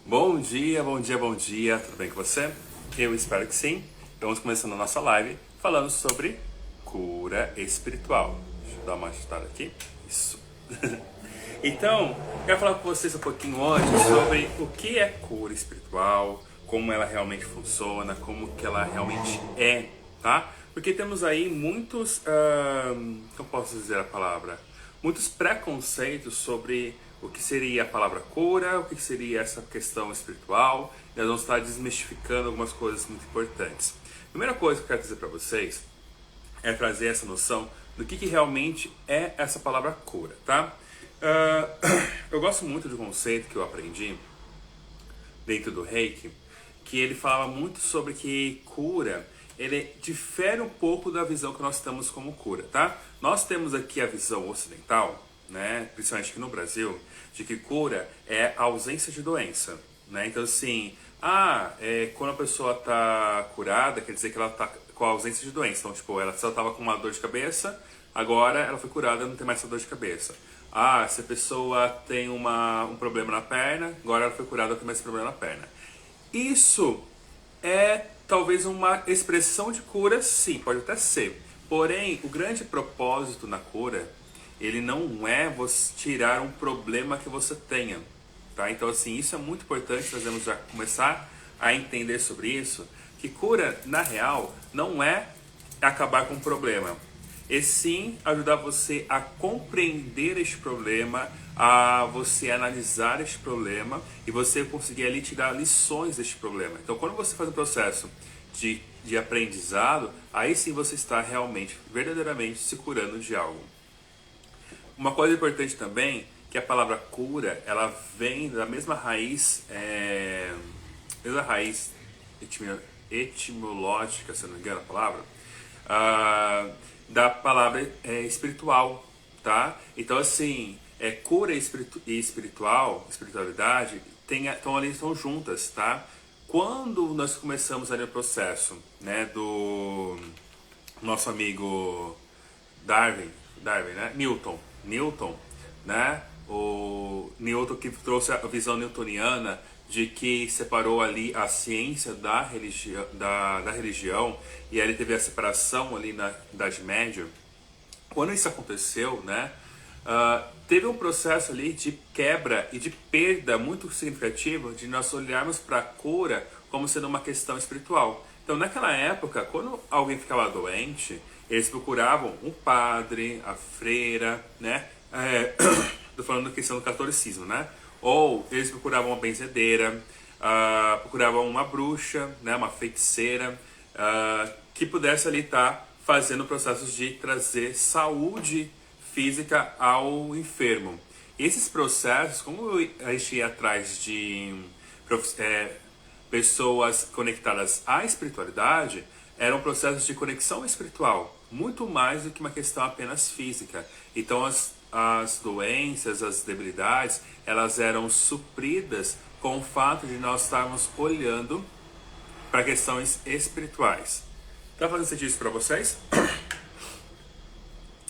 Bom dia, bom dia, bom dia, tudo bem com você? Eu espero que sim. Vamos começando a nossa live falando sobre cura espiritual. Deixa eu dar uma ajustada aqui. Isso. Então, quero falar com vocês um pouquinho hoje sobre o que é cura espiritual, como ela realmente funciona, como que ela realmente é, tá? Porque temos aí muitos, como posso dizer a palavra? Muitos preconceitos sobre o que seria a palavra cura, o que seria essa questão espiritual. E nós vamos estar desmistificando algumas coisas muito importantes. A primeira coisa que eu quero dizer para vocês é trazer essa noção do que realmente é essa palavra cura, tá? Eu gosto muito de um conceito que eu aprendi dentro do Reiki, que ele fala muito sobre que cura, ele difere um pouco da visão que nós temos como cura, tá? Nós temos aqui a visão ocidental, né, principalmente aqui no Brasil, de que cura é a ausência de doença, né? Então assim, quando a pessoa está curada, quer dizer que ela está com a ausência de doença. Então, tipo, ela só estava com uma dor de cabeça, agora ela foi curada, não tem mais essa dor de cabeça. Se a pessoa tem um problema na perna, agora ela foi curada, não tem mais esse problema na perna. Isso é talvez uma expressão de cura, sim, pode até ser. Porém, o grande propósito na cura, ele não é você tirar um problema que você tenha, tá? Então, assim, isso é muito importante, nós vamos já começar a entender sobre isso, que cura, na real, não é acabar com o problema, e sim ajudar você a compreender este problema, a você analisar este problema e você conseguir ali tirar lições deste problema. Então, quando você faz um processo de aprendizado, aí sim você está realmente, verdadeiramente se curando de algo. Uma coisa importante também, que a palavra cura, ela vem da mesma raiz etimológica, se eu não me engano a palavra, da palavra espiritual, tá? Então, assim, cura e espiritualidade, estão juntas, tá? Quando nós começamos ali o processo, né, do nosso amigo Darwin, né? Newton, né? O Newton que trouxe a visão newtoniana de que separou ali a ciência da religião, e aí ele teve a separação ali na Idade Média. Quando isso aconteceu, né? Teve um processo ali de quebra e de perda muito significativo de nós olharmos para a cura como sendo uma questão espiritual. Então, naquela época, quando alguém ficava doente, eles procuravam um padre, a freira, né? Tô falando da questão do catolicismo, né? Ou eles procuravam uma benzedeira, procuravam uma bruxa, né? Uma feiticeira, que pudesse ali estar fazendo processos de trazer saúde física ao enfermo. Esses processos, como a gente ia atrás de pessoas conectadas à espiritualidade, eram processos de conexão espiritual, muito mais do que uma questão apenas física. Então as doenças, as debilidades, elas eram supridas com o fato de nós estarmos olhando para questões espirituais. Tá fazendo sentido isso para vocês?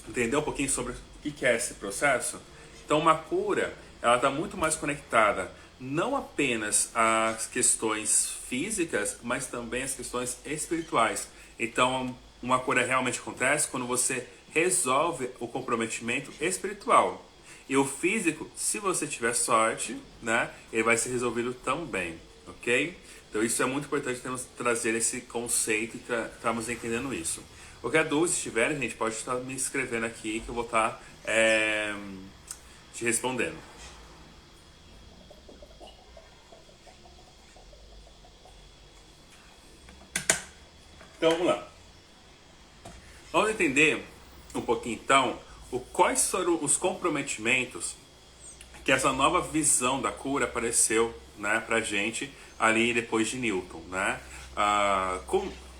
Entender um pouquinho sobre o que é esse processo? Então, uma cura, ela está muito mais conectada não apenas às questões físicas, mas também às questões espirituais. Então, uma cura realmente acontece quando você resolve o comprometimento espiritual. E o físico, se você tiver sorte, né, ele vai ser resolvido também, ok? Então isso é muito importante trazer esse conceito e estarmos entendendo isso. Qualquer dúvida, se tiver, gente, pode estar me escrevendo aqui que eu vou estar te respondendo. Então vamos lá. Vamos entender um pouquinho então quais foram os comprometimentos que essa nova visão da cura apareceu, né, pra gente ali depois de Newton, né?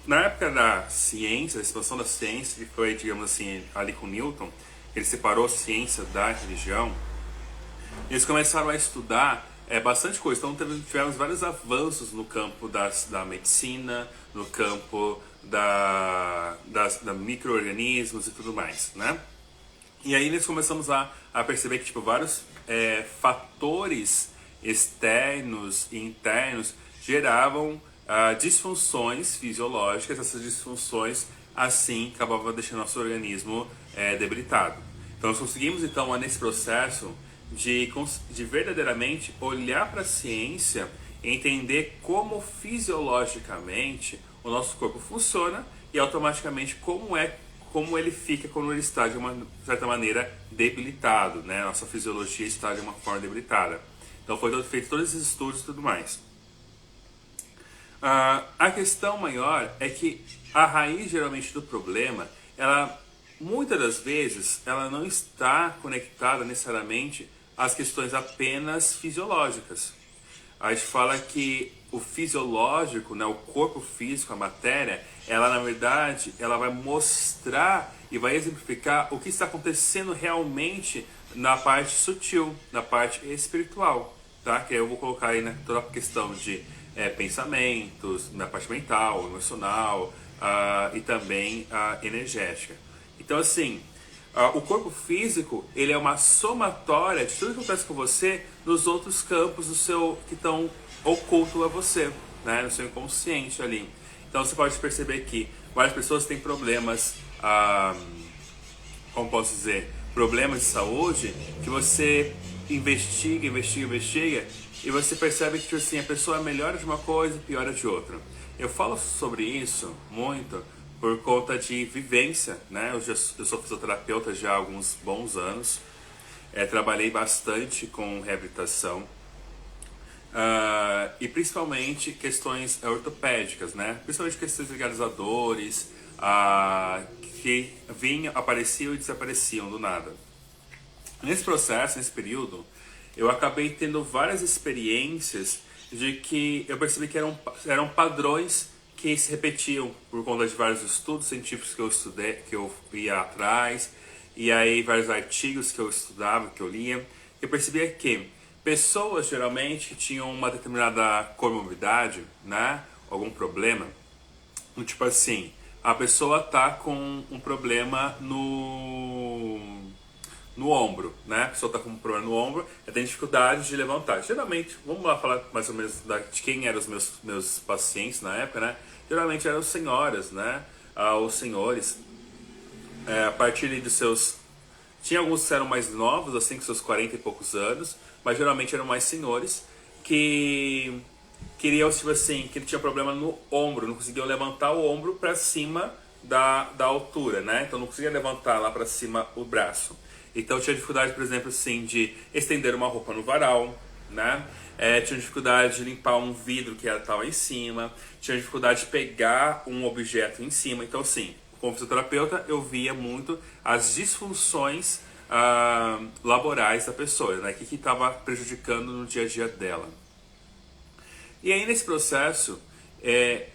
Na época da ciência, da expansão da ciência, que foi, digamos assim, ali com Newton, ele separou a ciência da religião, eles começaram a estudar bastante coisa. Então tivemos vários avanços no campo da medicina, no campo da micro-organismos e tudo mais, né? E aí nós começamos a perceber que tipo, vários fatores externos e internos geravam disfunções fisiológicas. Essas disfunções, assim, acabavam deixando nosso organismo debilitado. Então, nós conseguimos, então, nesse processo de verdadeiramente olhar para a ciência e entender como fisiologicamente o nosso corpo funciona e automaticamente como ele fica quando ele está de uma certa maneira debilitado, né? Nossa fisiologia está de uma forma debilitada. Então foi feito todos esses estudos e tudo mais. A questão maior é que a raiz geralmente do problema, ela muitas das vezes ela não está conectada necessariamente às questões apenas fisiológicas. A gente fala que o fisiológico, né, o corpo físico, a matéria, ela na verdade ela vai mostrar e vai exemplificar o que está acontecendo realmente na parte sutil, na parte espiritual, tá? Que eu vou colocar aí, né, toda a questão de pensamentos, na parte mental, emocional e também energética. Então assim, o corpo físico, ele é uma somatória de tudo que acontece com você nos outros campos do seu, que estão ocultos a você, né? No seu inconsciente ali. Então você pode perceber que várias pessoas têm problemas, como posso dizer, problemas de saúde, que você investiga e você percebe que tipo assim, a pessoa melhora de uma coisa e piora de outra. Eu falo sobre isso muito por conta de vivência, né? Eu sou fisioterapeuta já há alguns bons anos, trabalhei bastante com reabilitação e principalmente questões ortopédicas, né? Principalmente questões ligadas a dores que apareciam e desapareciam do nada. Nesse processo, nesse período, eu acabei tendo várias experiências de que eu percebi que eram padrões que se repetiam por conta de vários estudos científicos que eu estudei, que eu ia atrás, e aí vários artigos que eu estudava, que eu lia. Eu percebia que pessoas geralmente tinham uma determinada comorbidade, né, algum problema, tipo assim, a pessoa tá com um problema no ombro, né? A pessoa está com um problema no ombro, tem dificuldade de levantar. Geralmente, vamos lá falar mais ou menos de quem eram os meus pacientes na época, né? Geralmente eram senhoras, né? Os senhores, a partir dos seus... Tinha alguns que eram mais novos, assim, com seus 40 e poucos anos, mas geralmente eram mais senhores que queriam, tipo assim, que tinha problema no ombro, não conseguiam levantar o ombro para cima da altura, né? Então não conseguia levantar lá para cima o braço. Então tinha dificuldade, por exemplo, assim, de estender uma roupa no varal, né? Tinha dificuldade de limpar um vidro que estava em cima, tinha dificuldade de pegar um objeto em cima. Então, sim, como fisioterapeuta, eu via muito as disfunções laborais da pessoa, né? O que estava prejudicando no dia a dia dela. E aí, nesse processo,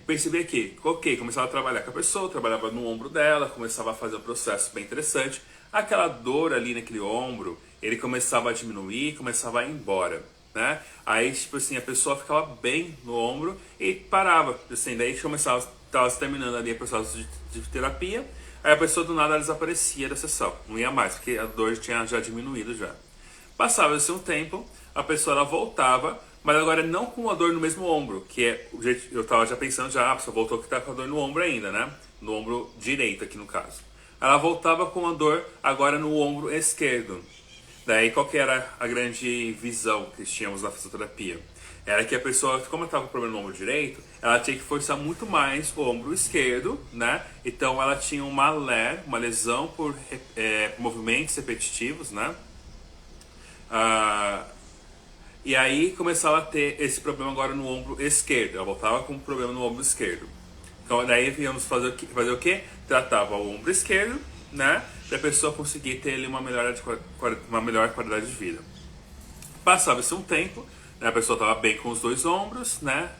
percebi que, começava a trabalhar com a pessoa, trabalhava no ombro dela, começava a fazer um processo bem interessante. Aquela dor ali naquele ombro, ele começava a diminuir, começava a ir embora, né? Aí, tipo assim, a pessoa ficava bem no ombro e parava, assim, daí estava terminando ali o processo de terapia, aí a pessoa do nada desaparecia da sessão, não ia mais, porque a dor tinha já diminuído já. Passava-se um tempo, a pessoa ela voltava, mas agora não com a dor no mesmo ombro, que é o jeito, eu estava já pensando, a pessoa voltou que está com a dor no ombro ainda, né? No ombro direito aqui no caso. Ela voltava com a dor agora no ombro esquerdo. Daí qual que era a grande visão que tínhamos na fisioterapia? Era que a pessoa, como estava com problema no ombro direito, ela tinha que forçar muito mais o ombro esquerdo, né? Então ela tinha uma lesão por movimentos repetitivos, né? E aí começava a ter esse problema agora no ombro esquerdo. Ela voltava com um problema no ombro esquerdo. Então daí íamos fazer o quê? Tratava o ombro esquerdo, né? Para a pessoa conseguir ter ali uma melhor qualidade de vida. Passava-se um tempo, né? A pessoa estava bem com os dois ombros, né?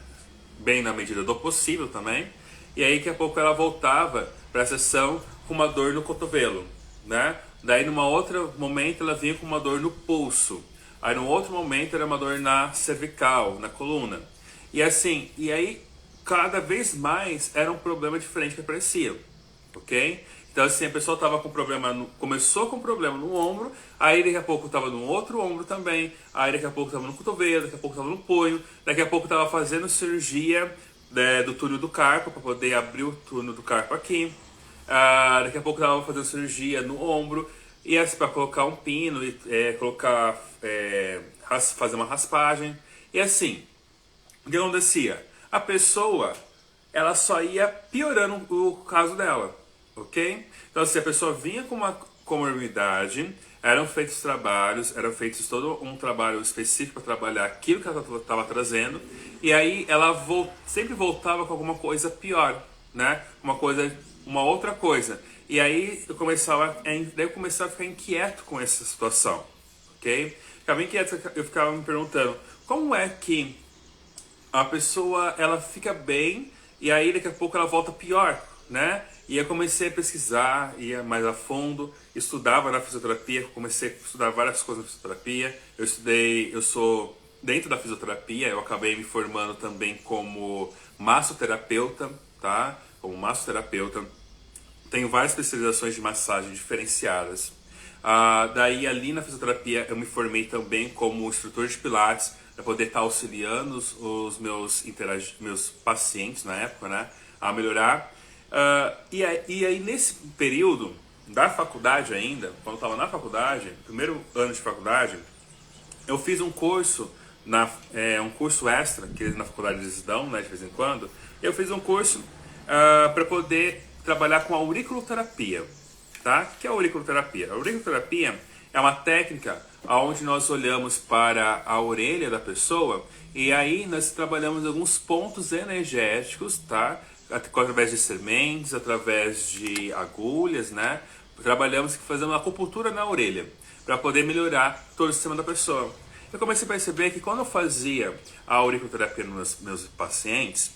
Bem na medida do possível também. E aí daqui a pouco ela voltava para a sessão com uma dor no cotovelo, né? Daí numa outra momento ela vinha com uma dor no pulso. Aí no outro momento era uma dor na cervical, na coluna. E assim, e aí cada vez mais era um problema diferente que aparecia, ok? Então, assim, a pessoa tava com problema, começou com problema no ombro, aí daqui a pouco tava no outro ombro também, aí daqui a pouco tava no cotovelo, daqui a pouco tava no punho, daqui a pouco tava fazendo cirurgia do túnel do carpo, para poder abrir o túnel do carpo aqui. Daqui a pouco tava fazendo cirurgia no ombro, e assim, para colocar um pino, fazer uma raspagem. E assim, o que acontecia? A pessoa, ela só ia piorando o caso dela, ok? Então, se a pessoa vinha com uma comorbidade, eram feitos trabalhos, eram feitos todo um trabalho específico para trabalhar aquilo que ela estava trazendo, e aí ela sempre voltava com alguma coisa pior, né? Uma outra coisa. E aí eu começava a ficar inquieto com essa situação, ok? Ficava inquieto, eu ficava me perguntando, como é que a pessoa, ela fica bem e aí daqui a pouco ela volta pior, né? E eu comecei a pesquisar, ia mais a fundo, estudava na fisioterapia, comecei a estudar várias coisas na fisioterapia. Eu sou dentro da fisioterapia, eu acabei me formando também como massoterapeuta, tá? Como massoterapeuta. Tenho várias especializações de massagem diferenciadas. Daí ali na fisioterapia eu me formei também como instrutor de pilates, para poder estar auxiliando os meus pacientes na época, né, a melhorar. E aí nesse período da faculdade ainda, quando eu estava na faculdade, primeiro ano de faculdade, eu fiz um curso, um curso extra, que na faculdade eles dão, né, de vez em quando. Eu fiz um curso para poder trabalhar com auriculoterapia, tá? O que é a auriculoterapia? A auriculoterapia é uma técnica onde nós olhamos para a orelha da pessoa e aí nós trabalhamos alguns pontos energéticos, tá? Através de sementes, através de agulhas, né? Trabalhamos fazendo uma acupuntura na orelha para poder melhorar todo o sistema da pessoa. Eu comecei a perceber que quando eu fazia a auriculoterapia nos meus pacientes,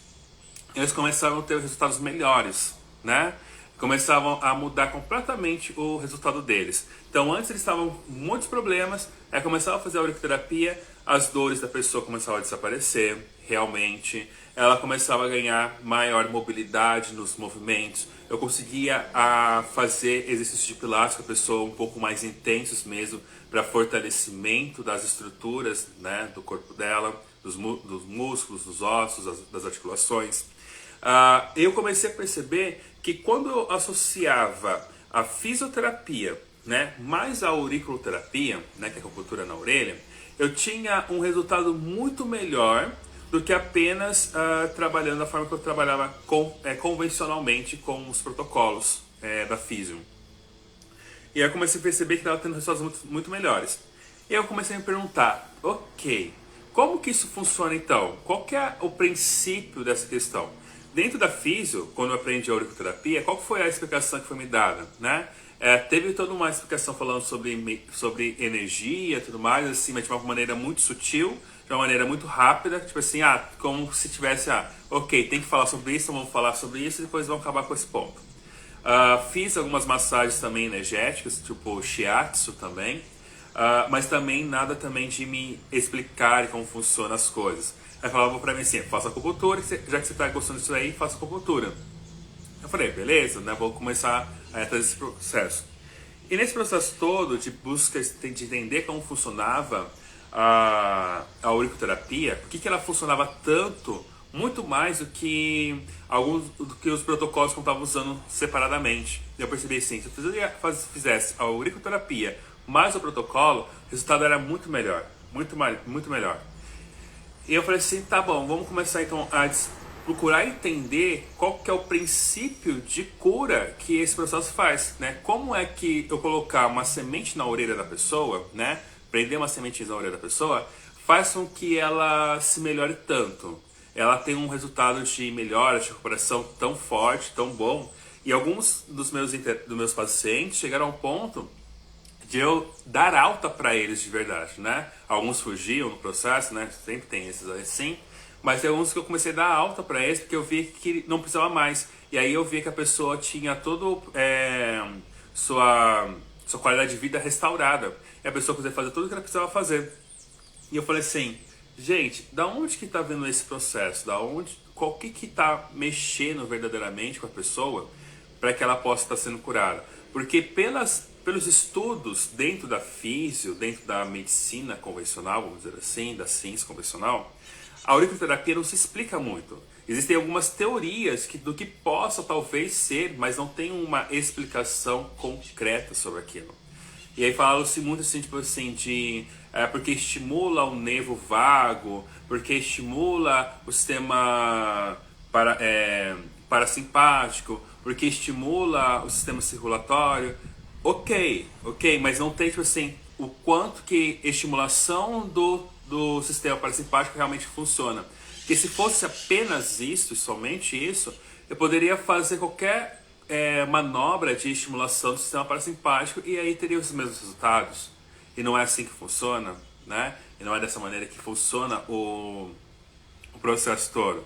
eles começaram a ter resultados melhores, né? Começavam a mudar completamente o resultado deles. Então, antes eles estavam com muitos problemas, aí começava a fazer a auriculoterapia, as dores da pessoa começavam a desaparecer, realmente. Ela começava a ganhar maior mobilidade nos movimentos. Eu conseguia fazer exercícios de pilates com a pessoa um pouco mais intensos mesmo, para fortalecimento das estruturas, né, do corpo dela, dos músculos, dos ossos, das articulações. Eu comecei a perceber que quando eu associava a fisioterapia, né, mais a auriculoterapia, né, que é a acupuntura na orelha, eu tinha um resultado muito melhor do que apenas trabalhando da forma que eu trabalhava convencionalmente com os protocolos da fisio. E aí eu comecei a perceber que estava tendo resultados muito, muito melhores. E aí eu comecei a me perguntar, ok, como que isso funciona então? Qual que é o princípio dessa questão? Dentro da fisio, quando eu aprendi a auriculoterapia, qual foi a explicação que foi me dada, né? Teve toda uma explicação falando sobre energia e tudo mais, assim, mas de uma maneira muito sutil, de uma maneira muito rápida, tipo assim, como se tivesse, ok, tem que falar sobre isso, vamos falar sobre isso e depois vamos acabar com esse ponto. Fiz algumas massagens também energéticas, tipo shiatsu também, mas também nada também de me explicar como funcionam as coisas. Aí falava pra mim assim, faça acupuntura, já que você tá gostando disso aí, faça acupuntura. Eu falei, beleza, né, vou começar a fazer esse processo. E nesse processo todo de busca de entender como funcionava a auriculoterapia, por que ela funcionava tanto, muito mais do que os protocolos que eu estava usando separadamente. Eu percebi assim, se eu fizesse a auriculoterapia mais o protocolo, o resultado era muito melhor, muito melhor. E eu falei assim, tá bom, vamos começar então a procurar entender qual que é o princípio de cura que esse processo faz, né? Como é que eu colocar uma semente na orelha da pessoa, né? Prender uma semente na orelha da pessoa, faz com que ela se melhore tanto. Ela tem um resultado de melhora, de recuperação tão forte, tão bom. E alguns dos meus pacientes chegaram ao ponto de eu dar alta para eles de verdade, né? Alguns fugiam no processo, né? Sempre tem esses assim. Mas tem alguns que eu comecei a dar alta para eles porque eu vi que não precisava mais. E aí eu vi que a pessoa tinha todo sua qualidade de vida restaurada. E a pessoa conseguia fazer tudo o que ela precisava fazer. E eu falei assim, gente, da onde que tá vendo esse processo? Qual que tá mexendo verdadeiramente com a pessoa para que ela possa estar sendo curada. Porque pelos estudos dentro da físio, dentro da medicina convencional, vamos dizer assim, da ciência convencional, a auriculoterapia não se explica muito. Existem algumas teorias do que possa talvez ser, mas não tem uma explicação concreta sobre aquilo. E aí fala-se muito assim, tipo assim, porque estimula o nervo vago, porque estimula o sistema parasimpático, porque estimula o sistema circulatório. Ok, mas não tem, tipo assim, o quanto que estimulação do sistema parasimpático realmente funciona. Porque se fosse apenas isso, somente isso, eu poderia fazer qualquer manobra de estimulação do sistema parasimpático e aí teria os mesmos resultados. E não é assim que funciona, né? E não é dessa maneira que funciona o processo todo.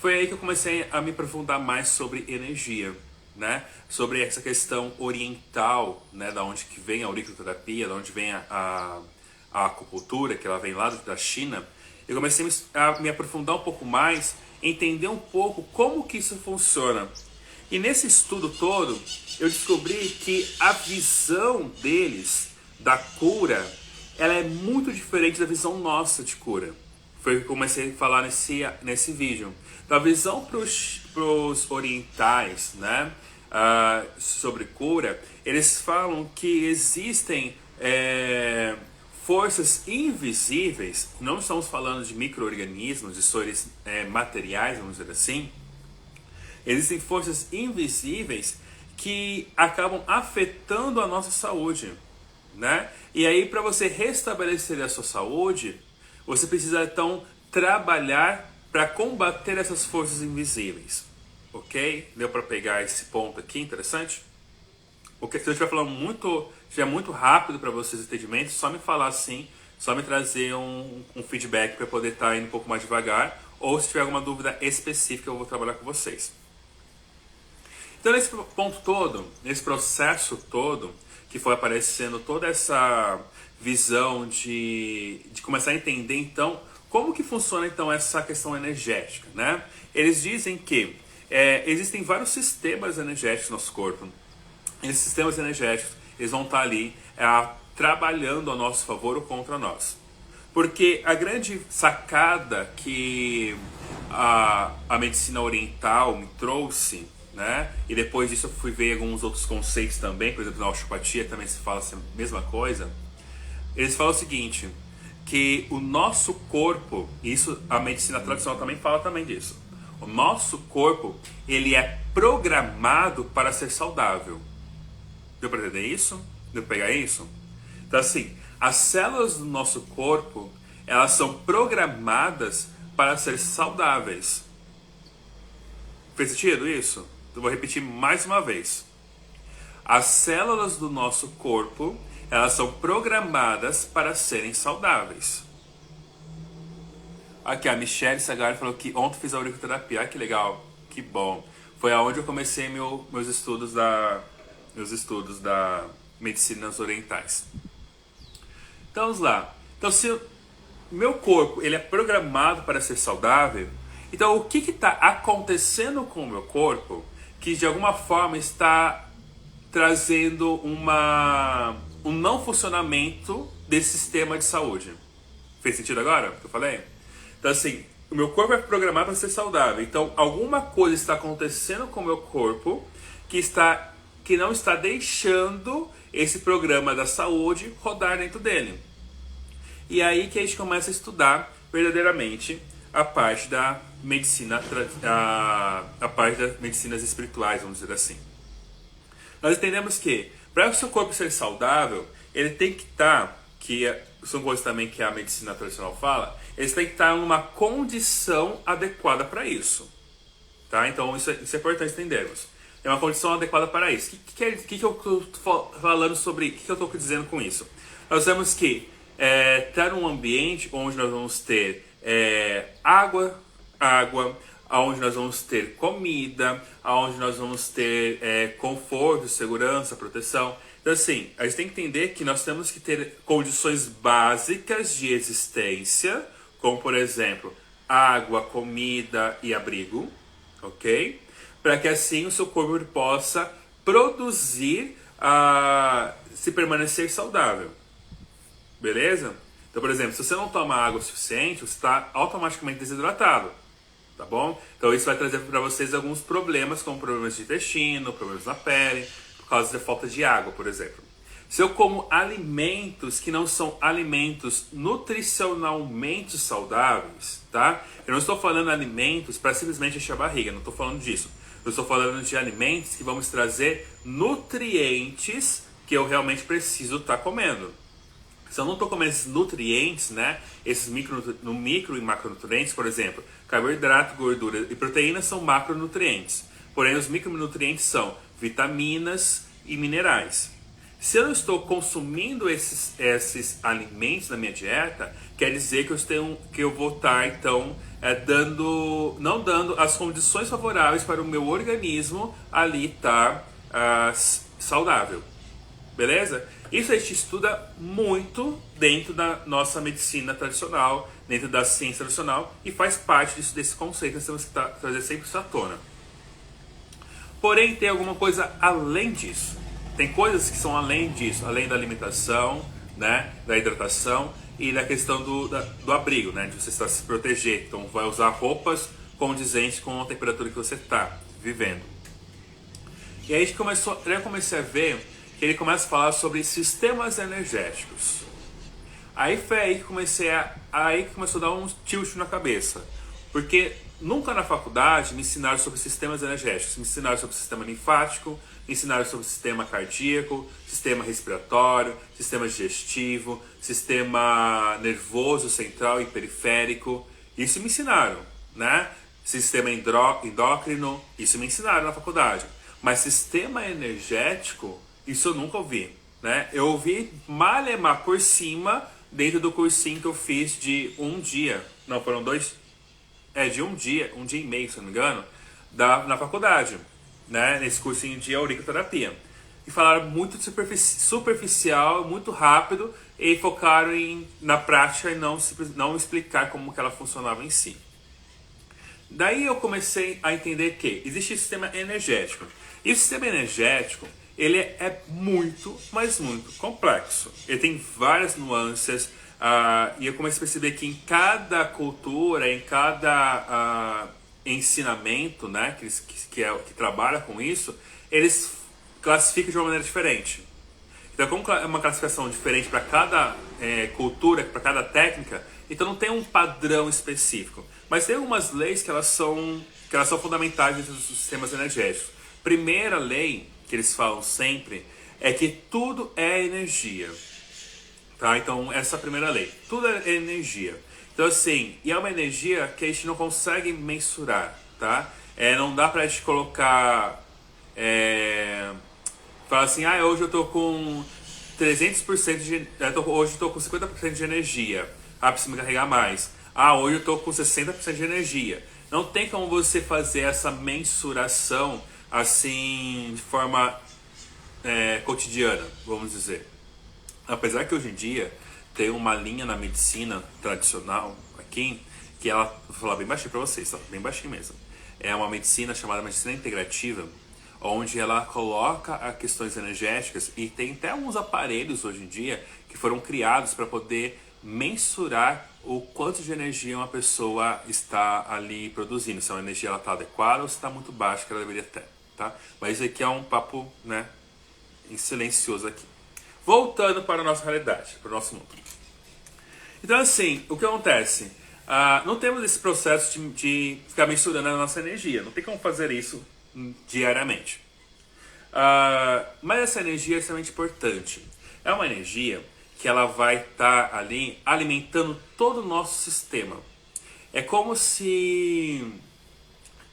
Foi aí que eu comecei a me aprofundar mais sobre energia, né? Sobre essa questão oriental, né? Da onde que vem a auriculoterapia, da onde vem a acupuntura, que ela vem lá da China. Eu comecei a me aprofundar um pouco mais, entender um pouco como que isso funciona. E nesse estudo todo, eu descobri que a visão deles da cura, ela é muito diferente da visão nossa de cura. Foi o que eu comecei a falar nesse vídeo. Então, a visão para os orientais, né, sobre cura, eles falam que existem forças invisíveis, não estamos falando de micro-organismos, de seres materiais, vamos dizer assim. Existem forças invisíveis que acabam afetando a nossa saúde, né? E aí, para você restabelecer a sua saúde, você precisa então trabalhar para combater essas forças invisíveis, ok? Deu para pegar esse ponto aqui, interessante? Porque se eu estiver falando muito rápido para vocês o entendimento, só me falar assim, só me trazer um feedback para poder estar indo um pouco mais devagar, ou se tiver alguma dúvida específica eu vou trabalhar com vocês. Então nesse ponto todo, nesse processo todo, que foi aparecendo toda essa visão de começar a entender então como que funciona então essa questão energética, né? Eles dizem que existem vários sistemas energéticos no nosso corpo. Esses sistemas energéticos, eles vão estar ali trabalhando a nosso favor ou contra nós. Porque a grande sacada que a medicina oriental me trouxe, né? E depois disso eu fui ver alguns outros conceitos também, por exemplo, na osteopatia também se fala a mesma coisa. Eles falam o seguinte, que o nosso corpo, isso a medicina tradicional também fala também disso. O nosso corpo, ele é programado para ser saudável. Deu para entender isso? Deu para pegar isso? Então assim, as células do nosso corpo, elas são programadas para ser saudáveis. Fez sentido isso? Eu vou repetir mais uma vez. As células do nosso corpo, elas são programadas para serem saudáveis. Aqui a Michelle Sagari falou que ontem fiz a auriculoterapia. Que legal, que bom. Foi aonde eu comecei meus estudos da medicinas orientais. Então vamos lá. Então se o meu corpo ele é programado para ser saudável, então o que está acontecendo com o meu corpo que de alguma forma está trazendo um não funcionamento desse sistema de saúde? Fez sentido agora o que eu falei? Então assim, o meu corpo é programado para ser saudável. Então alguma coisa está acontecendo com o meu corpo que não está deixando esse programa da saúde rodar dentro dele. E aí que a gente começa a estudar verdadeiramente a parte da medicina, a parte das medicinas espirituais, vamos dizer assim. Nós entendemos que para o seu corpo ser saudável, ele tem que estar, são coisas também que a medicina tradicional fala, ele tem que estar em uma condição adequada para isso. Tá? Então isso é importante entendermos. É uma condição adequada para isso. O que eu estou falando sobre, o que eu estou dizendo com isso? Nós temos que estar num ambiente onde nós vamos ter água, onde nós vamos ter comida, onde nós vamos ter conforto, segurança, proteção. Então assim, a gente tem que entender que nós temos que ter condições básicas de existência, como por exemplo, água, comida e abrigo, ok? para que assim o seu corpo possa produzir, se permanecer saudável. Beleza? Então, por exemplo, se você não toma água o suficiente, você está automaticamente desidratado. Tá bom? Então isso vai trazer para vocês alguns problemas, como problemas de intestino, problemas na pele, por causa da falta de água, por exemplo. Se eu como alimentos que não são alimentos nutricionalmente saudáveis, tá? Eu não estou falando alimentos para simplesmente encher a barriga, não estou falando disso. Eu estou falando de alimentos que vão me trazer nutrientes que eu realmente preciso estar comendo. Se eu não estou comendo esses nutrientes, né? Esses micro e macronutrientes, por exemplo, carboidrato, gordura e proteína são macronutrientes. Porém, os micronutrientes são vitaminas e minerais. Se eu não estou consumindo esses alimentos na minha dieta, quer dizer que eu vou estar, então, não dando as condições favoráveis para o meu organismo ali estar saudável. Beleza? Isso a gente estuda muito dentro da nossa medicina tradicional, dentro da ciência tradicional, e faz parte desse conceito, nós temos que trazer sempre isso à tona. Porém, tem alguma coisa além disso. Tem coisas que são além disso, além da alimentação, né, da hidratação e da questão do abrigo, né, de você estar se proteger. Então, vai usar roupas condizentes com a temperatura que você está vivendo. E aí eu comecei a ver que ele começa a falar sobre sistemas energéticos. Aí foi aí que começou a dar um tilt na cabeça. Porque nunca na faculdade me ensinaram sobre sistemas energéticos. Me ensinaram sobre o sistema linfático, me ensinaram sobre o sistema cardíaco, sistema respiratório, sistema digestivo, sistema nervoso central e periférico. Isso me ensinaram, né? Sistema endócrino, isso me ensinaram na faculdade. Mas sistema energético, isso eu nunca ouvi, né? Eu ouvi malemar por cima dentro do cursinho que eu fiz de um dia. Não, foram dois. De um dia e meio, se não me engano, na faculdade, né? Nesse cursinho de auriculoterapia. E falaram muito superficial, muito rápido, e focaram na prática e não explicar como que ela funcionava em si. Daí eu comecei a entender que existe o sistema energético. E o sistema energético, ele é muito, mas muito complexo. Ele tem várias nuances, e eu comecei a perceber que em cada cultura, em cada ensinamento, né, que trabalha com isso, eles classificam de uma maneira diferente. Então, como é uma classificação diferente para cada cultura, para cada técnica, então não tem um padrão específico. Mas tem algumas leis que elas são fundamentais dentro dos sistemas energéticos. Primeira lei que eles falam sempre é que tudo é energia. Tá? Então, essa é a primeira lei. Tudo é energia. Então, assim, e é uma energia que a gente não consegue mensurar, tá? Não dá pra gente colocar... falar assim, hoje eu tô com 300% hoje eu tô com 50% de energia. Preciso me carregar mais. Hoje eu tô com 60% de energia. Não tem como você fazer essa mensuração assim, de forma cotidiana, vamos dizer. Apesar que hoje em dia tem uma linha na medicina tradicional aqui, que ela, vou falar bem baixinho para vocês, tá? Bem baixinho mesmo. É uma medicina chamada medicina integrativa, onde ela coloca as questões energéticas e tem até alguns aparelhos hoje em dia que foram criados para poder mensurar o quanto de energia uma pessoa está ali produzindo, se a energia está adequada ou se está muito baixa que ela deveria ter, tá? Mas isso aqui é um papo, né, em silencioso aqui. Voltando para a nossa realidade, para o nosso mundo. Então, assim, o que acontece? Não temos esse processo de ficar mensurando a nossa energia. Não tem como fazer isso diariamente. Mas essa energia é extremamente importante. É uma energia que ela vai estar ali alimentando todo o nosso sistema. É como se...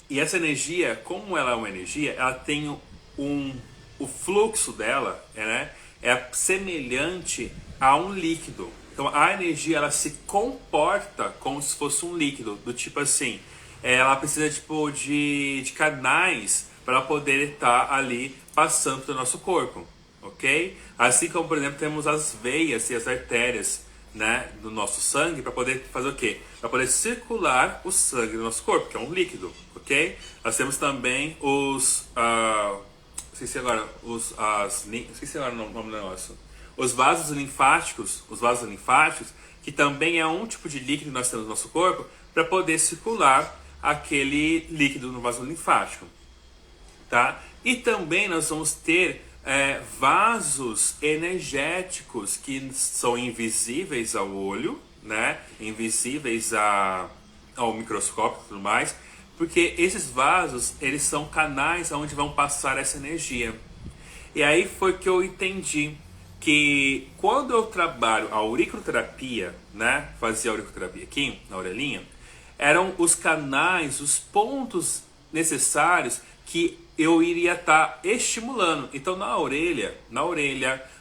E essa energia, como ela é uma energia, ela tem o fluxo dela, né, é semelhante a um líquido. Então a energia ela se comporta como se fosse um líquido, do tipo assim, ela precisa tipo de canais para poder estar ali passando pelo nosso corpo, ok? Assim como, por exemplo, temos as veias e as artérias, né, do nosso sangue para poder fazer o quê? Para poder circular o sangue do nosso corpo, que é um líquido, ok? ok? Nós temos também os... esqueci agora o nome do negócio. Os vasos linfáticos, que também é um tipo de líquido que nós temos no nosso corpo para poder circular aquele líquido no vaso linfático, tá? E também nós vamos ter vasos energéticos que são invisíveis ao olho, né? Invisíveis ao microscópio e tudo mais, porque esses vasos, eles são canais onde vão passar essa energia. E aí foi que eu entendi que quando eu trabalho a auriculoterapia, né, fazia auriculoterapia aqui na orelhinha, eram os canais, os pontos necessários que eu iria estar estimulando. Então na orelha,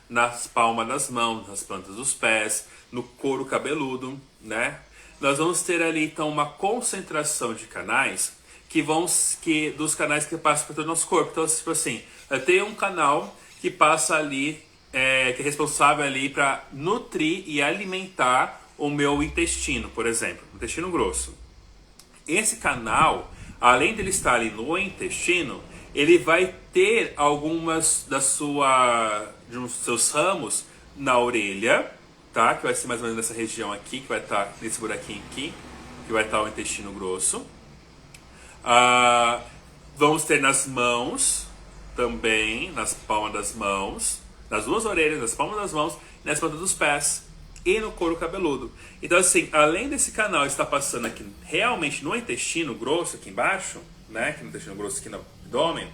nas palmas das mãos, nas plantas dos pés, no couro cabeludo, né, nós vamos ter ali então uma concentração de canais dos canais que passam por todo o nosso corpo. Então, tipo assim, eu tenho um canal que passa ali, que é responsável ali para nutrir e alimentar o meu intestino, por exemplo, intestino grosso. Esse canal, além dele estar ali no intestino, ele vai ter algumas de uns seus ramos na orelha, tá? Que vai ser mais ou menos nessa região aqui, que vai estar nesse buraquinho aqui, que vai estar o intestino grosso. Vamos ter nas mãos também, nas palmas das mãos, nas duas orelhas, nas palmas das mãos, nas plantas dos pés e no couro cabeludo. Então assim, além desse canal estar passando aqui realmente no intestino grosso aqui embaixo, né, aqui no intestino grosso aqui no abdômen,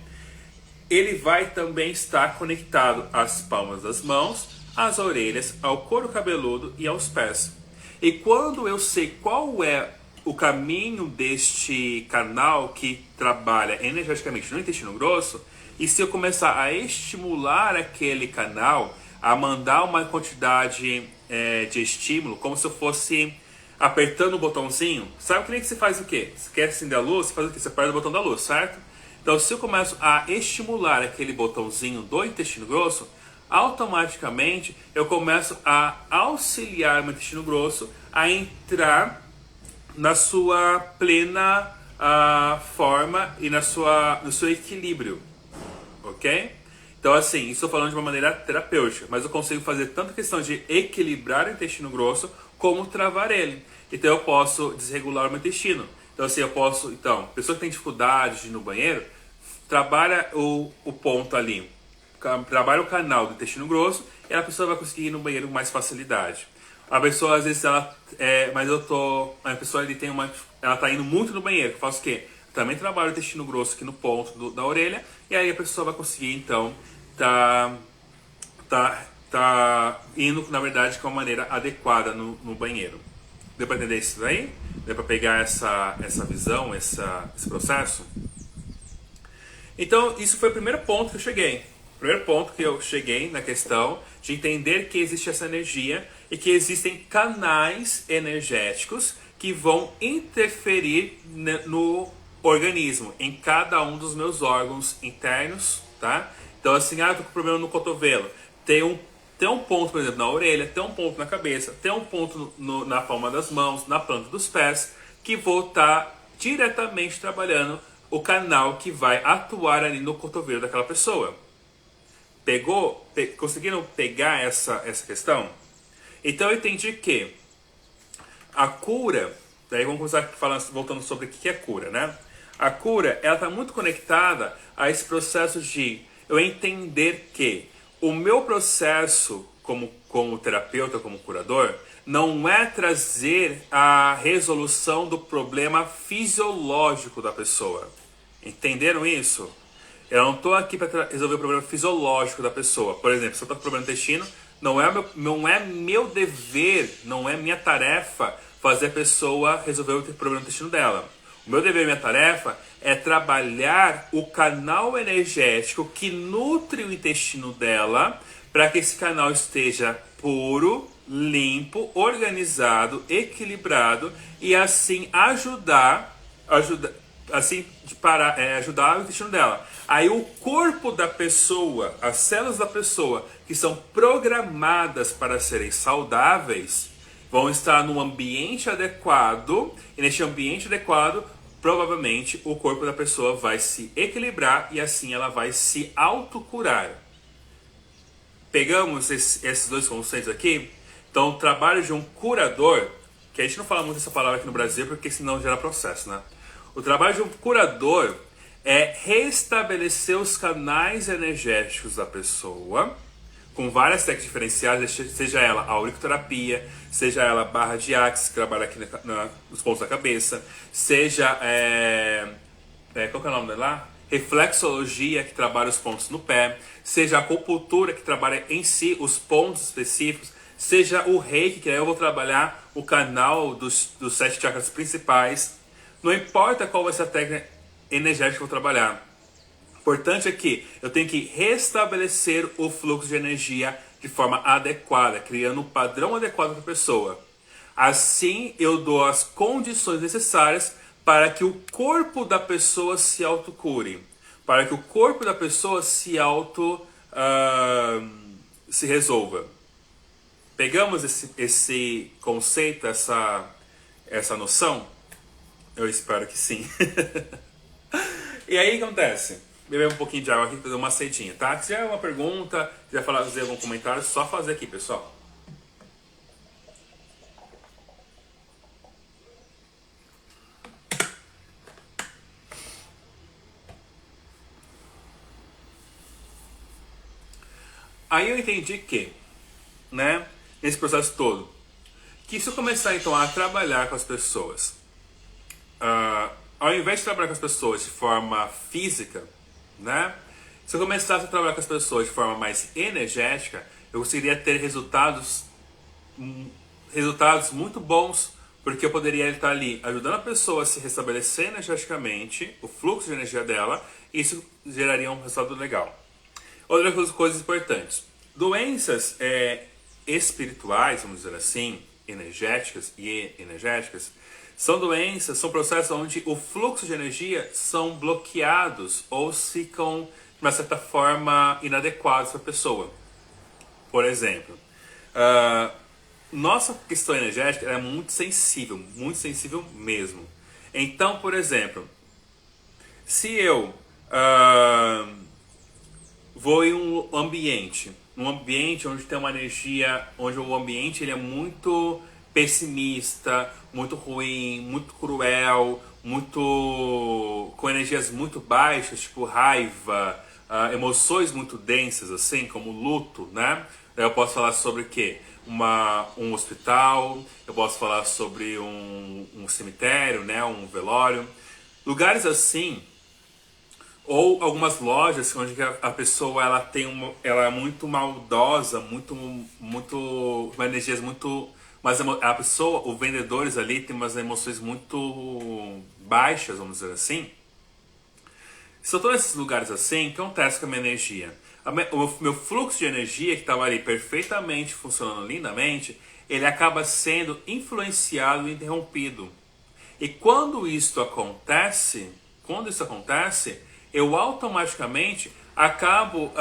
ele vai também estar conectado às palmas das mãos, às orelhas, ao couro cabeludo e aos pés. E quando eu sei qual é o caminho deste canal que trabalha energeticamente no intestino grosso, e se eu começar a estimular aquele canal, a mandar uma quantidade de estímulo, como se eu fosse apertando o botãozinho, sabe que nem que você faz o quê? Você quer acender a luz, você faz o quê? Você aperta o botão da luz, certo? Então se eu começo a estimular aquele botãozinho do intestino grosso, automaticamente eu começo a auxiliar o meu intestino grosso a entrar na sua plena forma e no seu equilíbrio, ok? Então assim, estou falando de uma maneira terapêutica, mas eu consigo fazer tanto questão de equilibrar o intestino grosso, como travar ele. Então eu posso desregular o meu intestino. Então assim, pessoa que tem dificuldade de ir no banheiro, trabalha o ponto ali, trabalha o canal do intestino grosso, e a pessoa vai conseguir ir no banheiro com mais facilidade. A pessoa, às vezes, a pessoa ali ela tá indo muito no banheiro. Eu faço o quê? Também trabalho o intestino grosso aqui no ponto da orelha, e aí a pessoa vai conseguir, então, tá indo, na verdade, com a maneira adequada no banheiro. Deu para entender isso daí? Deu para pegar essa visão, esse processo? Então, isso foi o primeiro ponto que eu cheguei. O primeiro ponto que eu cheguei na questão de entender que existe essa energia e que existem canais energéticos que vão interferir no organismo, em cada um dos meus órgãos internos, tá? Então assim, eu tô com problema no cotovelo, tem um ponto, por exemplo, na orelha, tem um ponto na cabeça, tem um ponto na palma das mãos, na planta dos pés, que vou estar diretamente trabalhando o canal que vai atuar ali no cotovelo daquela pessoa. Conseguiram pegar essa questão? Então eu entendi que a cura, daí vamos começar voltando sobre o que é cura, né? A cura, ela está muito conectada a esse processo de eu entender que o meu processo como terapeuta, como curador, não é trazer a resolução do problema fisiológico da pessoa. Entenderam isso? Eu não estou aqui para resolver o problema fisiológico da pessoa. Por exemplo, se eu estou com problema no intestino, não é meu dever, não é minha tarefa fazer a pessoa resolver o problema do intestino dela. O meu dever e minha tarefa é trabalhar o canal energético que nutre o intestino dela para que esse canal esteja puro, limpo, organizado, equilibrado e assim ajudar o intestino dela. Aí o corpo da pessoa, as células da pessoa que são programadas para serem saudáveis, vão estar num ambiente adequado, e neste ambiente adequado provavelmente o corpo da pessoa vai se equilibrar e assim ela vai se autocurar. Pegamos esses dois conceitos aqui. Então, o trabalho de um curador, que a gente não fala muito essa palavra aqui no Brasil porque senão gera processo, né? O trabalho de um curador é restabelecer os canais energéticos da pessoa com várias técnicas diferenciadas, seja ela a auriculoterapia, seja ela a barra de axis, que trabalha aqui nos pontos da cabeça, seja, qual que é o nome dela? Reflexologia, que trabalha os pontos no pé, seja a acupuntura, que trabalha em si os pontos específicos, seja o reiki, que aí eu vou trabalhar o canal dos 7 chakras principais. Não importa qual vai ser a técnica energética que eu vou trabalhar. O importante é que eu tenho que restabelecer o fluxo de energia de forma adequada, criando um padrão adequado para a pessoa. Assim, eu dou as condições necessárias para que o corpo da pessoa se autocure, para que o corpo da pessoa se se resolva. Pegamos esse conceito, essa noção? Eu espero que sim. E aí o que acontece? Beber um pouquinho de água aqui para dar uma cedinha, tá? Se tiver uma pergunta, quiser fazer algum comentário, só fazer aqui, pessoal. Aí eu entendi que, né, nesse processo todo, que se eu começar então a trabalhar com as pessoas, ao invés de trabalhar com as pessoas de forma física, né, se eu começasse a trabalhar com as pessoas de forma mais energética, eu conseguiria ter resultados muito bons, porque eu poderia estar ali ajudando a pessoa a se restabelecer energeticamente, o fluxo de energia dela, e isso geraria um resultado legal. Outras coisas importantes. Doenças espirituais, vamos dizer assim, energéticas, são doenças, são processos onde o fluxo de energia são bloqueados ou ficam, de uma certa forma, inadequados para a pessoa. Por exemplo, nossa questão energética é muito sensível mesmo. Então, por exemplo, se eu vou em um ambiente onde tem uma energia, onde o ambiente ele é muito pessimista, muito ruim, muito cruel, com energias muito baixas, tipo raiva, emoções muito densas, assim, como luto, né? Eu posso falar sobre o quê? Um hospital, eu posso falar sobre um cemitério, né? Um velório. Lugares assim, ou algumas lojas onde a pessoa ela é muito maldosa, uma energias muito, mas a pessoa, os vendedores ali tem umas emoções muito baixas, vamos dizer assim. Se eu estou nesses lugares assim, o que acontece com a minha energia? O meu fluxo de energia, que estava ali perfeitamente funcionando lindamente, ele acaba sendo influenciado e interrompido. E quando isso acontece, eu automaticamente acabo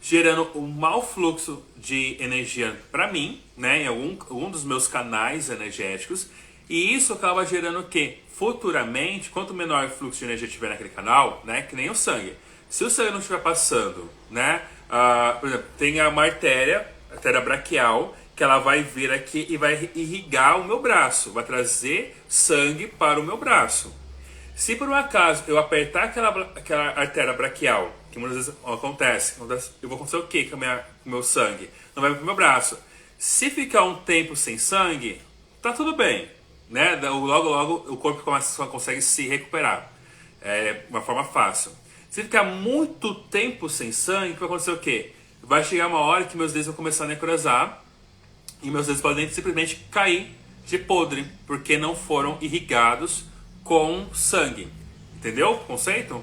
gerando um mau fluxo de energia para mim, né, em algum dos meus canais energéticos, e isso acaba gerando o quê? Futuramente, quanto menor o fluxo de energia tiver naquele canal, né, que nem o sangue. Se o sangue não estiver passando, né, por exemplo, tem a artéria braquial, que ela vai vir aqui e vai irrigar o meu braço, vai trazer sangue para o meu braço. Se por um acaso eu apertar aquela artéria braquial, que muitas vezes acontece, eu vou acontecer o quê com o meu sangue? Não vai para o meu braço. Se ficar um tempo sem sangue, tá tudo bem, né? Logo o corpo consegue se recuperar, de uma forma fácil. Se ficar muito tempo sem sangue, vai acontecer o quê? Vai chegar uma hora que meus dedos vão começar a necrosar e meus dedos podem simplesmente cair de podre, porque não foram irrigados com sangue. Entendeu o conceito?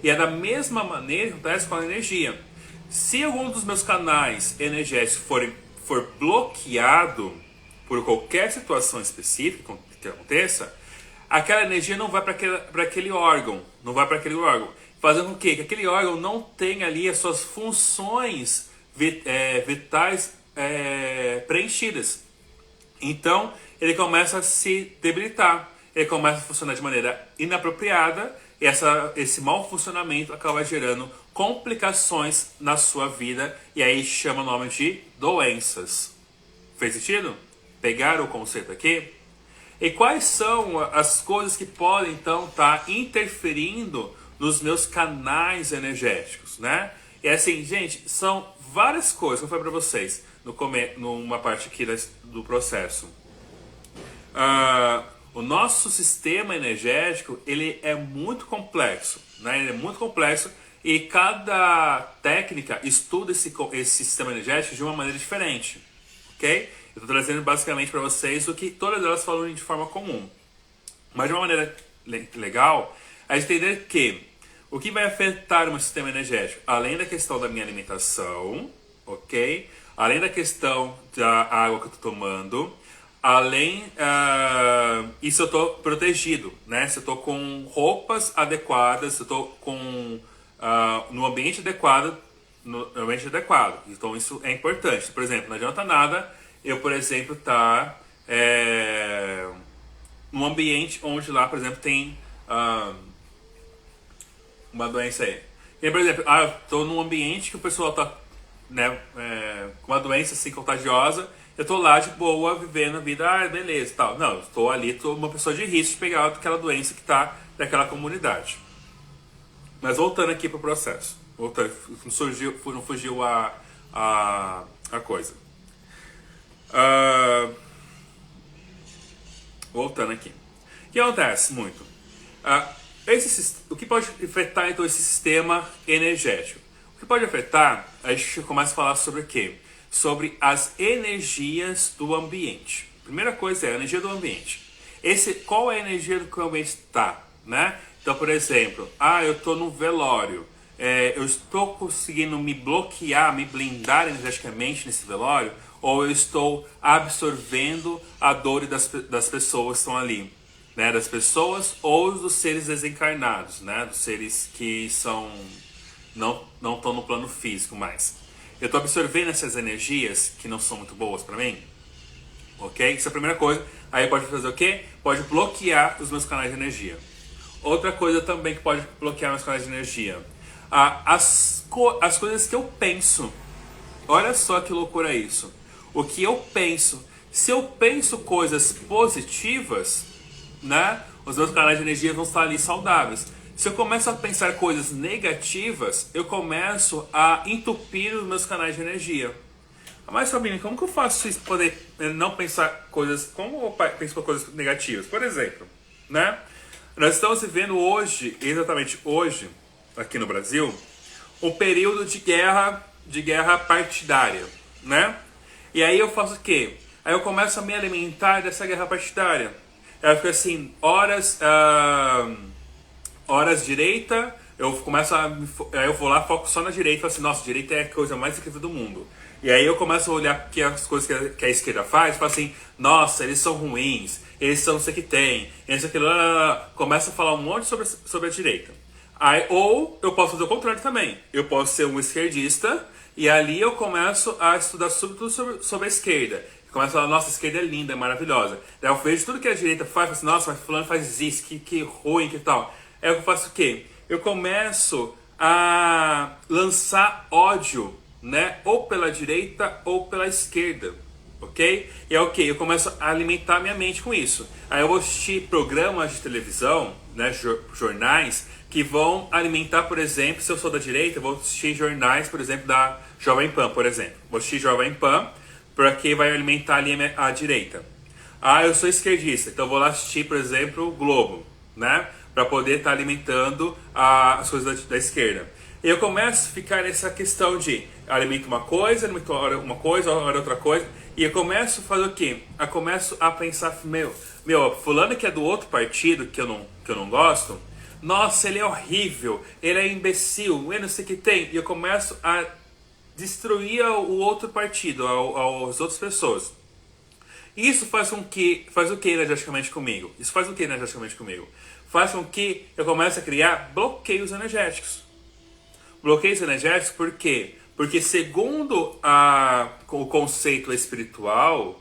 E é da mesma maneira que acontece com a energia. Se algum dos meus canais energéticos for bloqueado por qualquer situação específica que aconteça, aquela energia não vai para aquele órgão. Não vai para aquele órgão. Fazendo com que aquele órgão não tenha ali as suas funções vitais preenchidas. Então, ele começa a se debilitar. ele começa a funcionar de maneira inapropriada e esse mau funcionamento acaba gerando complicações na sua vida e aí chama o nome de doenças. Fez sentido? Pegaram o conceito aqui? E quais são as coisas que podem, então, estar interferindo nos meus canais energéticos, né? E assim, gente, são várias coisas que eu falei para vocês numa parte aqui do processo. O nosso sistema energético, ele é muito complexo, né? Ele é muito complexo e cada técnica estuda esse sistema energético de uma maneira diferente, ok? Eu estou trazendo basicamente para vocês o que todas elas falam de forma comum. Mas de uma maneira legal, é entender que o que vai afetar o meu sistema energético, além da questão da minha alimentação, ok? Além da questão da água que eu estou tomando, além e se eu estou protegido, né? Se eu estou com roupas adequadas, se eu estou com no ambiente adequado, Então isso é importante. Por exemplo, não adianta nada eu, por exemplo, estar num ambiente onde lá, por exemplo, tem uma doença aí. E, por exemplo, eu estou num ambiente que o pessoal está, né, com uma doença assim contagiosa, eu estou lá de boa, vivendo a vida, beleza, tal. Não, estou ali, estou uma pessoa de risco de pegar aquela doença que está naquela comunidade. Mas voltando aqui para o processo, não fugiu a coisa. Voltando aqui. O que acontece muito? O que pode afetar então esse sistema energético? O que pode afetar, a gente começa a falar sobre o quê? Sobre as energias do ambiente. Primeira coisa é a energia do ambiente. Qual é a energia do que o ambiente está, né? Então, por exemplo, eu estou no velório. Eu estou conseguindo me bloquear, me blindar energeticamente nesse velório, ou eu estou absorvendo a dor das pessoas que estão ali, né? Das pessoas ou dos seres desencarnados, né? Dos seres que não estão no plano físico mais. Eu estou absorvendo essas energias que não são muito boas para mim, ok? Isso é a primeira coisa. Aí pode fazer o quê? Pode bloquear os meus canais de energia. Outra coisa também que pode bloquear meus canais de energia. As coisas que eu penso. Olha só que loucura isso. O que eu penso. Se eu penso coisas positivas, né, os meus canais de energia vão estar ali saudáveis. Se eu começo a pensar coisas negativas, eu começo a entupir os meus canais de energia. Mas, Fabinho, como que eu faço isso para poder não pensar coisas... Como eu penso coisas negativas? Por exemplo, né? Nós estamos vivendo hoje, exatamente hoje, aqui no Brasil, um período de guerra partidária, né? E aí eu faço o quê? Aí eu começo a me alimentar dessa guerra partidária. Eu fico assim, horas direita, aí eu vou lá, foco só na direita, e falo assim, nossa, direita é a coisa mais incrível do mundo. E aí eu começo a olhar que as coisas que a esquerda faz, e falo assim, nossa, eles são ruins, eles são não sei o que tem, eles aquilo, começa a falar um monte sobre a direita. Ou eu posso fazer o contrário também, eu posso ser um esquerdista, e ali eu começo a estudar tudo sobre a esquerda. Começo a falar, nossa, a esquerda é linda, é maravilhosa. Daí eu vejo tudo que a direita faz, falo assim, nossa, mas fulano faz isso, que ruim, que tal. Aí eu faço o quê? Eu começo a lançar ódio, né? Ou pela direita ou pela esquerda, ok? E é o quê? Eu começo a alimentar minha mente com isso. Aí eu vou assistir programas de televisão, né? Jornais, que vão alimentar, por exemplo, se eu sou da direita, eu vou assistir jornais, por exemplo, da Jovem Pan, por exemplo. Vou assistir Jovem Pan, porque vai alimentar ali a direita. Eu sou esquerdista, então vou lá assistir, por exemplo, o Globo, né? Para poder estar alimentando as coisas da esquerda. E eu começo a ficar nessa questão de alimento uma coisa, hora outra coisa, e eu começo a fazer o quê? Eu começo a pensar, fulano que é do outro partido, que eu não gosto, nossa, ele é horrível, ele é imbecil, eu não sei o que tem. E eu começo a destruir o outro partido, as outras pessoas. Isso faz o que energeticamente comigo? Faz com que eu comece a criar bloqueios energéticos. Bloqueios energéticos por quê? Porque segundo o conceito espiritual,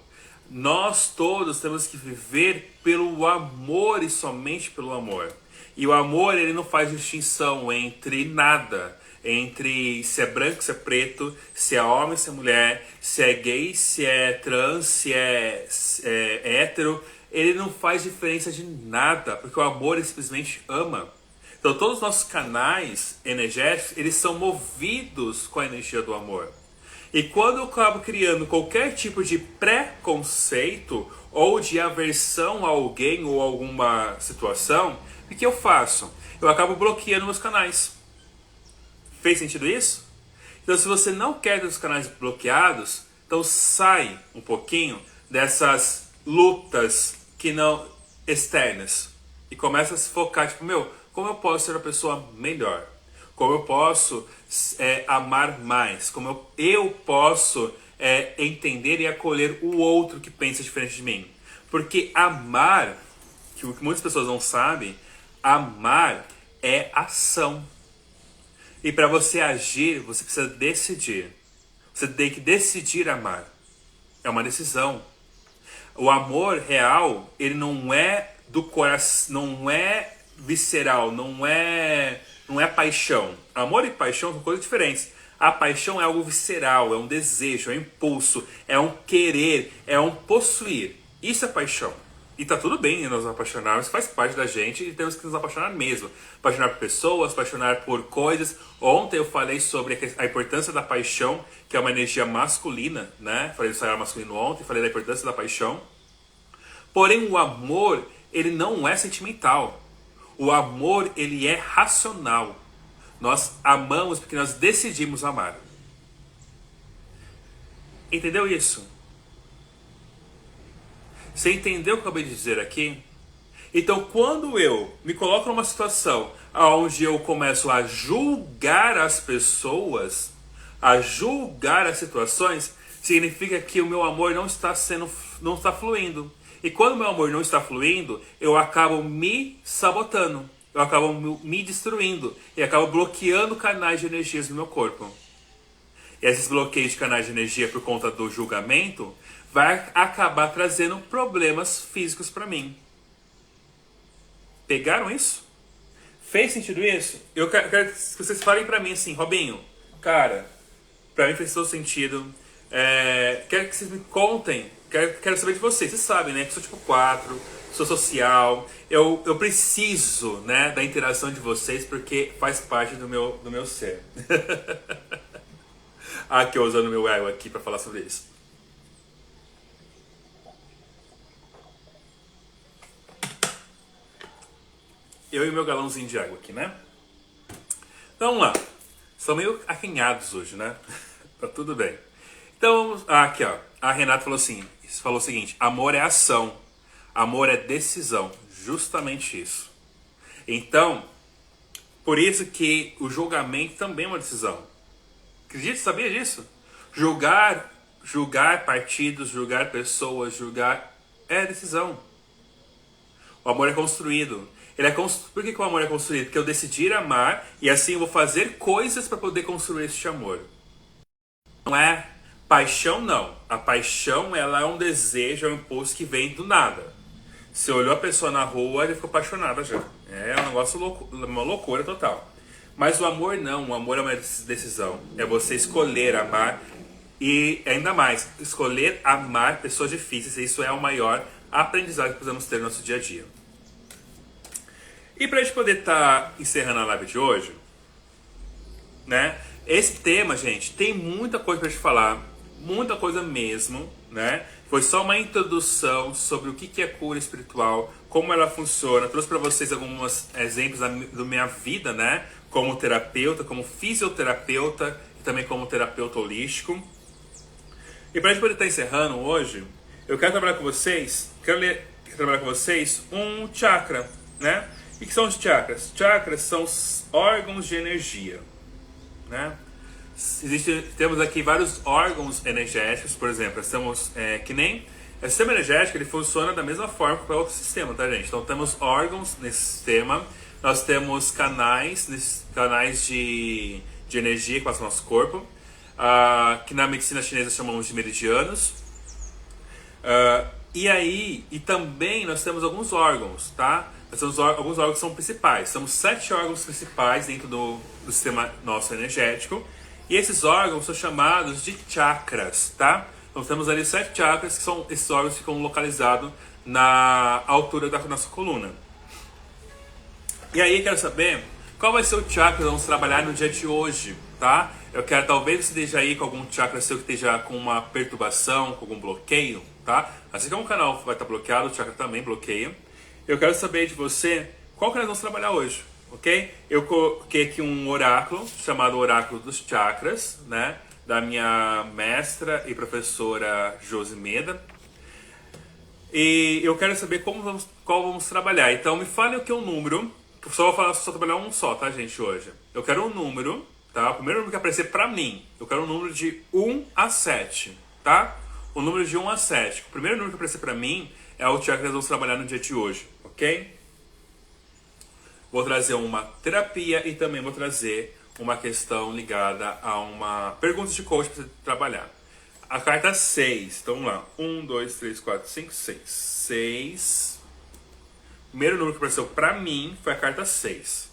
Nós todos temos que viver pelo amor e somente pelo amor. E o amor, ele não faz distinção entre nada. Entre se é branco, se é preto, se é homem, se é mulher, se é gay, se é trans, se é hétero. Ele não faz diferença de nada, porque o amor ele simplesmente ama. Então todos os nossos canais energéticos, eles são movidos com a energia do amor. E quando eu acabo criando qualquer tipo de preconceito ou de aversão a alguém ou alguma situação, o que eu faço? Eu acabo bloqueando meus canais. Fez sentido isso? Então se você não quer ter os canais bloqueados, então sai um pouquinho dessas lutas que não externas. E começa a se focar, tipo, como eu posso ser uma pessoa melhor? Como eu posso amar mais? Como eu posso entender e acolher o outro que pensa diferente de mim? Porque amar, que o que muitas pessoas não sabem, amar é ação. E para você agir, você precisa decidir. Você tem que decidir amar. É uma decisão. O amor real, ele não é do coração, não é visceral, não é paixão. Amor e paixão são coisas diferentes. A paixão é algo visceral, é um desejo, é um impulso, é um querer, é um possuir. Isso é paixão. E tá tudo bem nos apaixonarmos, faz parte da gente e temos que nos apaixonar mesmo. Apaixonar por pessoas, apaixonar por coisas. Ontem eu falei sobre a importância da paixão, que é uma energia masculina, né? Falei do sagrado masculino ontem, falei da importância da paixão. Porém, o amor, ele não é sentimental. O amor, ele é racional. Nós amamos porque nós decidimos amar. Entendeu isso? Você entendeu o que eu acabei de dizer aqui? Então, quando eu me coloco numa situação onde eu começo a julgar as pessoas, a julgar as situações, significa que o meu amor não está fluindo. E quando o meu amor não está fluindo, eu acabo me sabotando, eu acabo me destruindo e acabo bloqueando canais de energias no meu corpo. E esses bloqueios de canais de energia por conta do julgamento vai acabar trazendo problemas físicos para mim. Pegaram isso? Fez sentido isso? Eu quero que vocês falem para mim assim, Robinho, cara, para mim fez todo sentido. Quero que vocês me contem, quero saber de vocês. Vocês sabem, né, que eu sou tipo 4, sou social, eu preciso, né, da interação de vocês porque faz parte do meu ser. Aqui eu usando meu ego aqui para falar sobre isso. Eu e meu galãozinho de água aqui, né? Então vamos lá. São meio acanhados hoje, né? Tá tudo bem. Então, aqui ó. A Renata falou o seguinte: amor é ação, amor é decisão. Justamente isso. Então, por isso que o julgamento também é uma decisão. Acredita? Sabia disso? Julgar partidos, julgar pessoas, julgar é decisão. O amor é construído. Por que o amor é construído? Porque eu decidi amar e assim eu vou fazer coisas para poder construir este amor. Não é paixão, não. A paixão, ela é um desejo, é um impulso que vem do nada. Você olhou a pessoa na rua, ele ficou apaixonada já. É um negócio uma loucura total. Mas o amor não. O amor é uma decisão. É você escolher amar e ainda mais, escolher amar pessoas difíceis. Isso é o maior aprendizado que podemos ter no nosso dia a dia. E para a gente poder estar encerrando a live de hoje, né? Esse tema, gente, tem muita coisa para gente falar, muita coisa mesmo, né? Foi só uma introdução sobre o que é cura espiritual, como ela funciona. Trouxe para vocês alguns exemplos da minha vida, né? Como terapeuta, como fisioterapeuta e também como terapeuta holístico. E para a gente poder estar encerrando hoje, eu quero trabalhar com vocês, um chakra, né? O que são os chakras? Chakras são os órgãos de energia, né? Temos aqui vários órgãos energéticos, por exemplo, temos que nem o sistema energético, ele funciona da mesma forma que qualquer outro sistema, tá, gente? Então temos órgãos nesse sistema, nós temos canais de energia que passam no nosso corpo, que na medicina chinesa chamamos de meridianos. E aí, e também nós temos alguns órgãos, tá? Nós temos alguns órgãos que são principais. Temos 7 órgãos principais dentro do sistema nosso energético. E esses órgãos são chamados de chakras, tá? Então temos ali 7 chakras, que são esses órgãos que ficam localizados na altura da nossa coluna. E aí, quero saber qual vai ser o chakra que vamos trabalhar no dia de hoje, tá? Eu quero, talvez você esteja aí com algum chakra seu que esteja com uma perturbação, com algum bloqueio, tá? Assim como o canal vai estar bloqueado, o chakra também bloqueia. Eu quero saber de você qual que nós vamos trabalhar hoje, ok? Eu coloquei aqui um oráculo, chamado Oráculo dos Chakras, né? Da minha mestra e professora Josimeda. E eu quero saber qual vamos trabalhar. Então me fale o que é um número. Eu vou trabalhar um só, tá, gente, hoje. Eu quero um número, tá? O primeiro número que aparecer pra mim. Eu quero um número de 1 a 7, tá? O número de 1 a 7. O primeiro número que aparecer pra mim é o chakra que nós vamos trabalhar no dia de hoje, ok? Vou trazer uma terapia e também vou trazer uma questão ligada a uma pergunta de coach pra você trabalhar. A carta 6. Então vamos lá. 1, 2, 3, 4, 5, 6. 6. O primeiro número que apareceu pra mim foi a carta 6.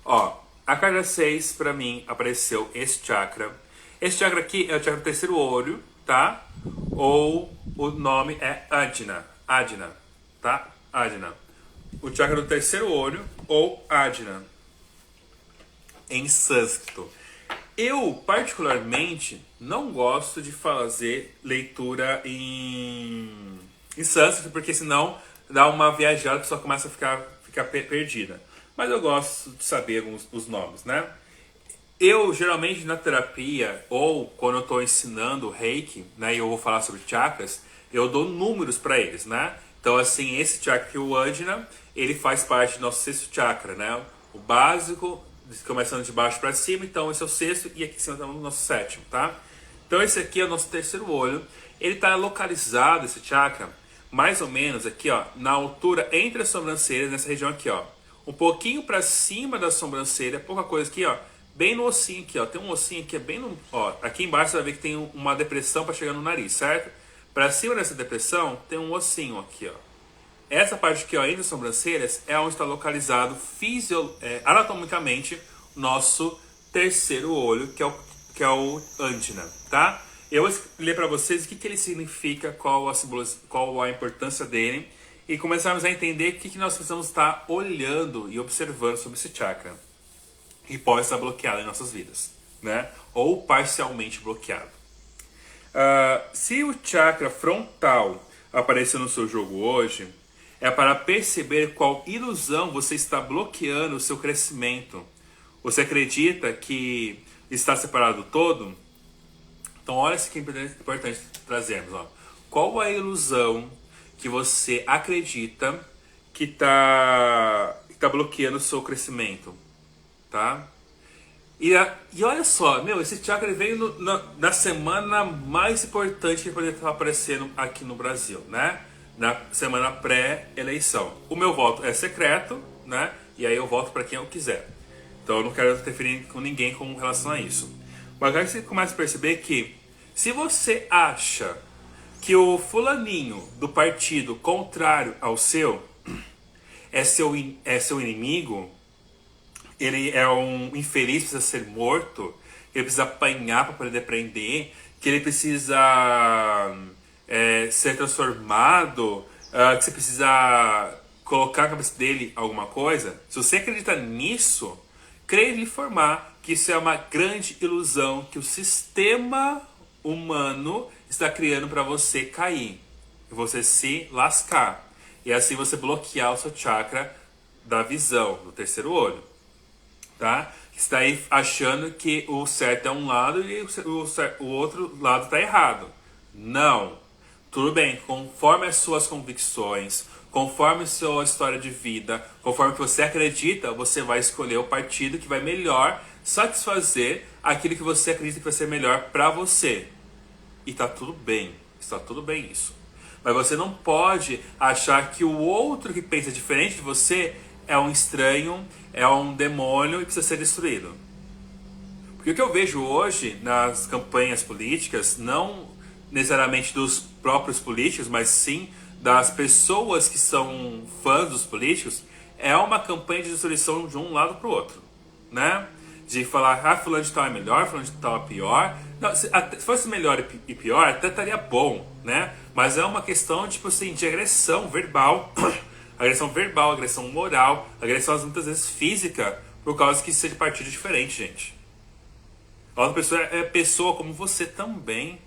Ó, a carta 6 pra mim apareceu esse chakra. Esse chakra aqui é o chakra do terceiro olho, tá? Ou o nome é Ajna. Ajna, tá? Ajna. O chakra do terceiro olho ou Ajna em sânscrito. Eu, particularmente, não gosto de fazer leitura em sânscrito, porque senão dá uma viajada que só começa a ficar perdida. Mas eu gosto de saber os nomes, né? Eu, geralmente, na terapia, ou quando eu estou ensinando Reiki, né, e eu vou falar sobre chakras, eu dou números para eles, né? Então, assim, esse chakra, o Ajna, ele faz parte do nosso sexto chakra, né? O básico, começando de baixo para cima, então esse é o sexto, e aqui em cima estamos no nosso sétimo, tá? Então, esse aqui é o nosso terceiro olho. Ele está localizado, esse chakra, mais ou menos aqui, ó, na altura entre as sobrancelhas, nessa região aqui, ó. Um pouquinho para cima da sobrancelha, pouca coisa aqui, ó. Bem no ossinho aqui, ó. Tem um ossinho aqui, é bem no... Ó, aqui embaixo você vai ver que tem uma depressão para chegar no nariz, certo? Para cima dessa depressão, tem um ossinho aqui, ó. Essa parte aqui, ó, entre as sobrancelhas, é onde está localizado anatomicamente o nosso terceiro olho, que é o Ajna, tá? Eu vou ler para vocês o que ele significa, qual a importância dele, e começarmos a entender o que nós precisamos estar olhando e observando sobre esse chakra. E pode estar bloqueado em nossas vidas, né? Ou parcialmente bloqueado. Se o chakra frontal aparecer no seu jogo hoje, é para perceber qual ilusão você está bloqueando o seu crescimento. Você acredita que está separado do todo? Então olha isso que é importante trazermos. Ó. Qual a ilusão que você acredita que está bloqueando o seu crescimento? Tá? E olha só, meu, esse chakra veio na semana mais importante que poderia estar aparecendo aqui no Brasil, né? Na semana pré-eleição. O meu voto é secreto, né? E aí eu voto para quem eu quiser. Então eu não quero interferir com ninguém com relação a isso. Mas agora você começa a perceber que se você acha que o fulaninho do partido contrário ao seu é seu inimigo, ele é um infeliz, precisa ser morto, ele precisa apanhar para poder depreender, que ele precisa ser transformado, que você precisa colocar na cabeça dele alguma coisa. Se você acredita nisso, creio lhe informar que isso é uma grande ilusão que o sistema humano está criando para você cair, e você se lascar, e assim você bloquear o seu chakra da visão, do terceiro olho. Tá? Está aí achando que o certo é um lado e o outro lado está errado. Não. Tudo bem, conforme as suas convicções, conforme a sua história de vida, conforme o que você acredita, você vai escolher o partido que vai melhor satisfazer aquilo que você acredita que vai ser melhor para você. E está tudo bem isso. Mas você não pode achar que o outro que pensa diferente de você é um estranho, é um demônio e precisa ser destruído. Porque o que eu vejo hoje nas campanhas políticas não necessariamente dos próprios políticos, mas sim das pessoas que são fãs dos políticos, é uma campanha de destruição de um lado para o outro, né? De falar, fulano de tal é melhor, fulano de tal é pior. Não, se fosse melhor e pior, até estaria bom, né? Mas é uma questão, tipo assim, de agressão verbal, agressão moral, agressão muitas vezes física, por causa que isso é de partido diferente, gente. A outra pessoa é pessoa como você também.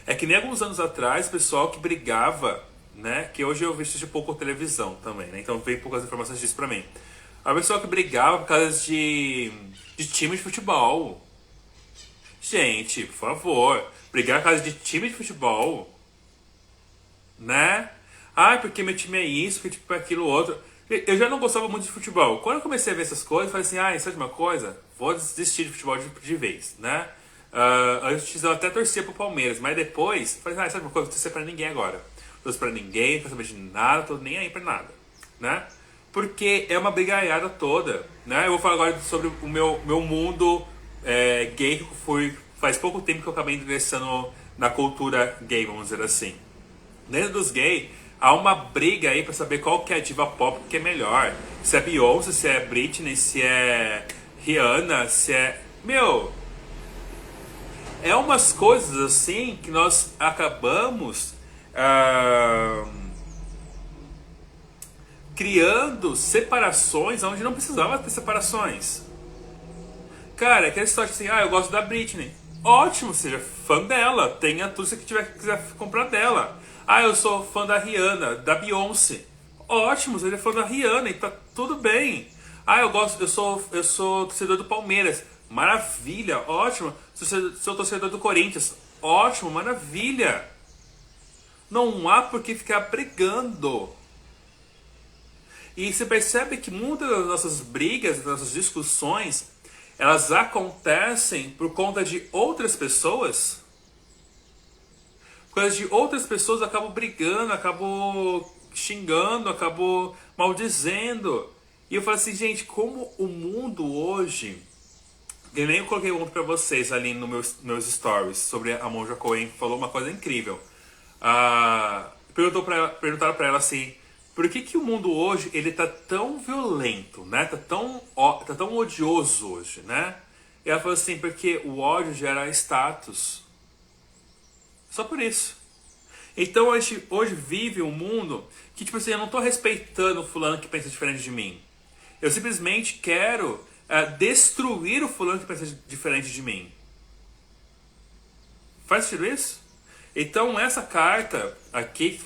É que nem alguns anos atrás, pessoal que brigava, né? Que hoje eu vejo pouco televisão também, né? Então veio poucas informações disso pra mim. A pessoa que brigava por causa de time de futebol. Gente, por favor, brigar por causa de time de futebol, né? Porque meu time é isso, porque tipo é aquilo outro. Eu já não gostava muito de futebol. Quando eu comecei a ver essas coisas, eu falei assim, sabe de uma coisa? Vou desistir de futebol de vez, né? Antes eu até torcia pro Palmeiras, mas depois, falei, sabe de uma coisa? Não vou torcer pra ninguém agora. Não torço pra ninguém, não quero saber de nada, tô nem aí pra nada, né? Porque é uma brigaiada toda, né? Eu vou falar agora sobre o meu mundo gay, que faz pouco tempo que eu acabei ingressando na cultura gay, vamos dizer assim. Dentro dos gays, há uma briga aí pra saber qual que é a diva pop que é melhor. Se é Beyoncé, se é Britney, se é Rihanna, se é... é umas coisas assim que nós acabamos criando separações onde não precisava ter separações. Cara, aquela história assim, eu gosto da Britney. Ótimo, seja fã dela, tenha tudo que quiser comprar dela. Eu sou fã da Rihanna, da Beyoncé. Ótimo, seja fã da Rihanna e tá tudo bem. Eu sou torcedor do Palmeiras. Maravilha, ótimo. Sou torcedor do Corinthians. Ótimo, maravilha. Não há por que ficar brigando. E você percebe que muitas das nossas brigas, das nossas discussões, elas acontecem por conta de outras pessoas. Por causa de outras pessoas, acabam brigando, acabam xingando, acabam maldizendo. E eu falo assim, gente, como o mundo hoje... Eu nem coloquei um pra vocês ali nos meus stories sobre a Monja Coen, que falou uma coisa incrível. Perguntaram pra ela assim, por que o mundo hoje ele tá tão violento, né? Tá tão odioso hoje, né? E ela falou assim, porque o ódio gera status. Só por isso. Então a gente hoje vive um mundo que, tipo assim, eu não tô respeitando o fulano que pensa diferente de mim. Eu simplesmente quero destruir o fulano que pensa diferente de mim. Faz sentido isso? Então essa carta aqui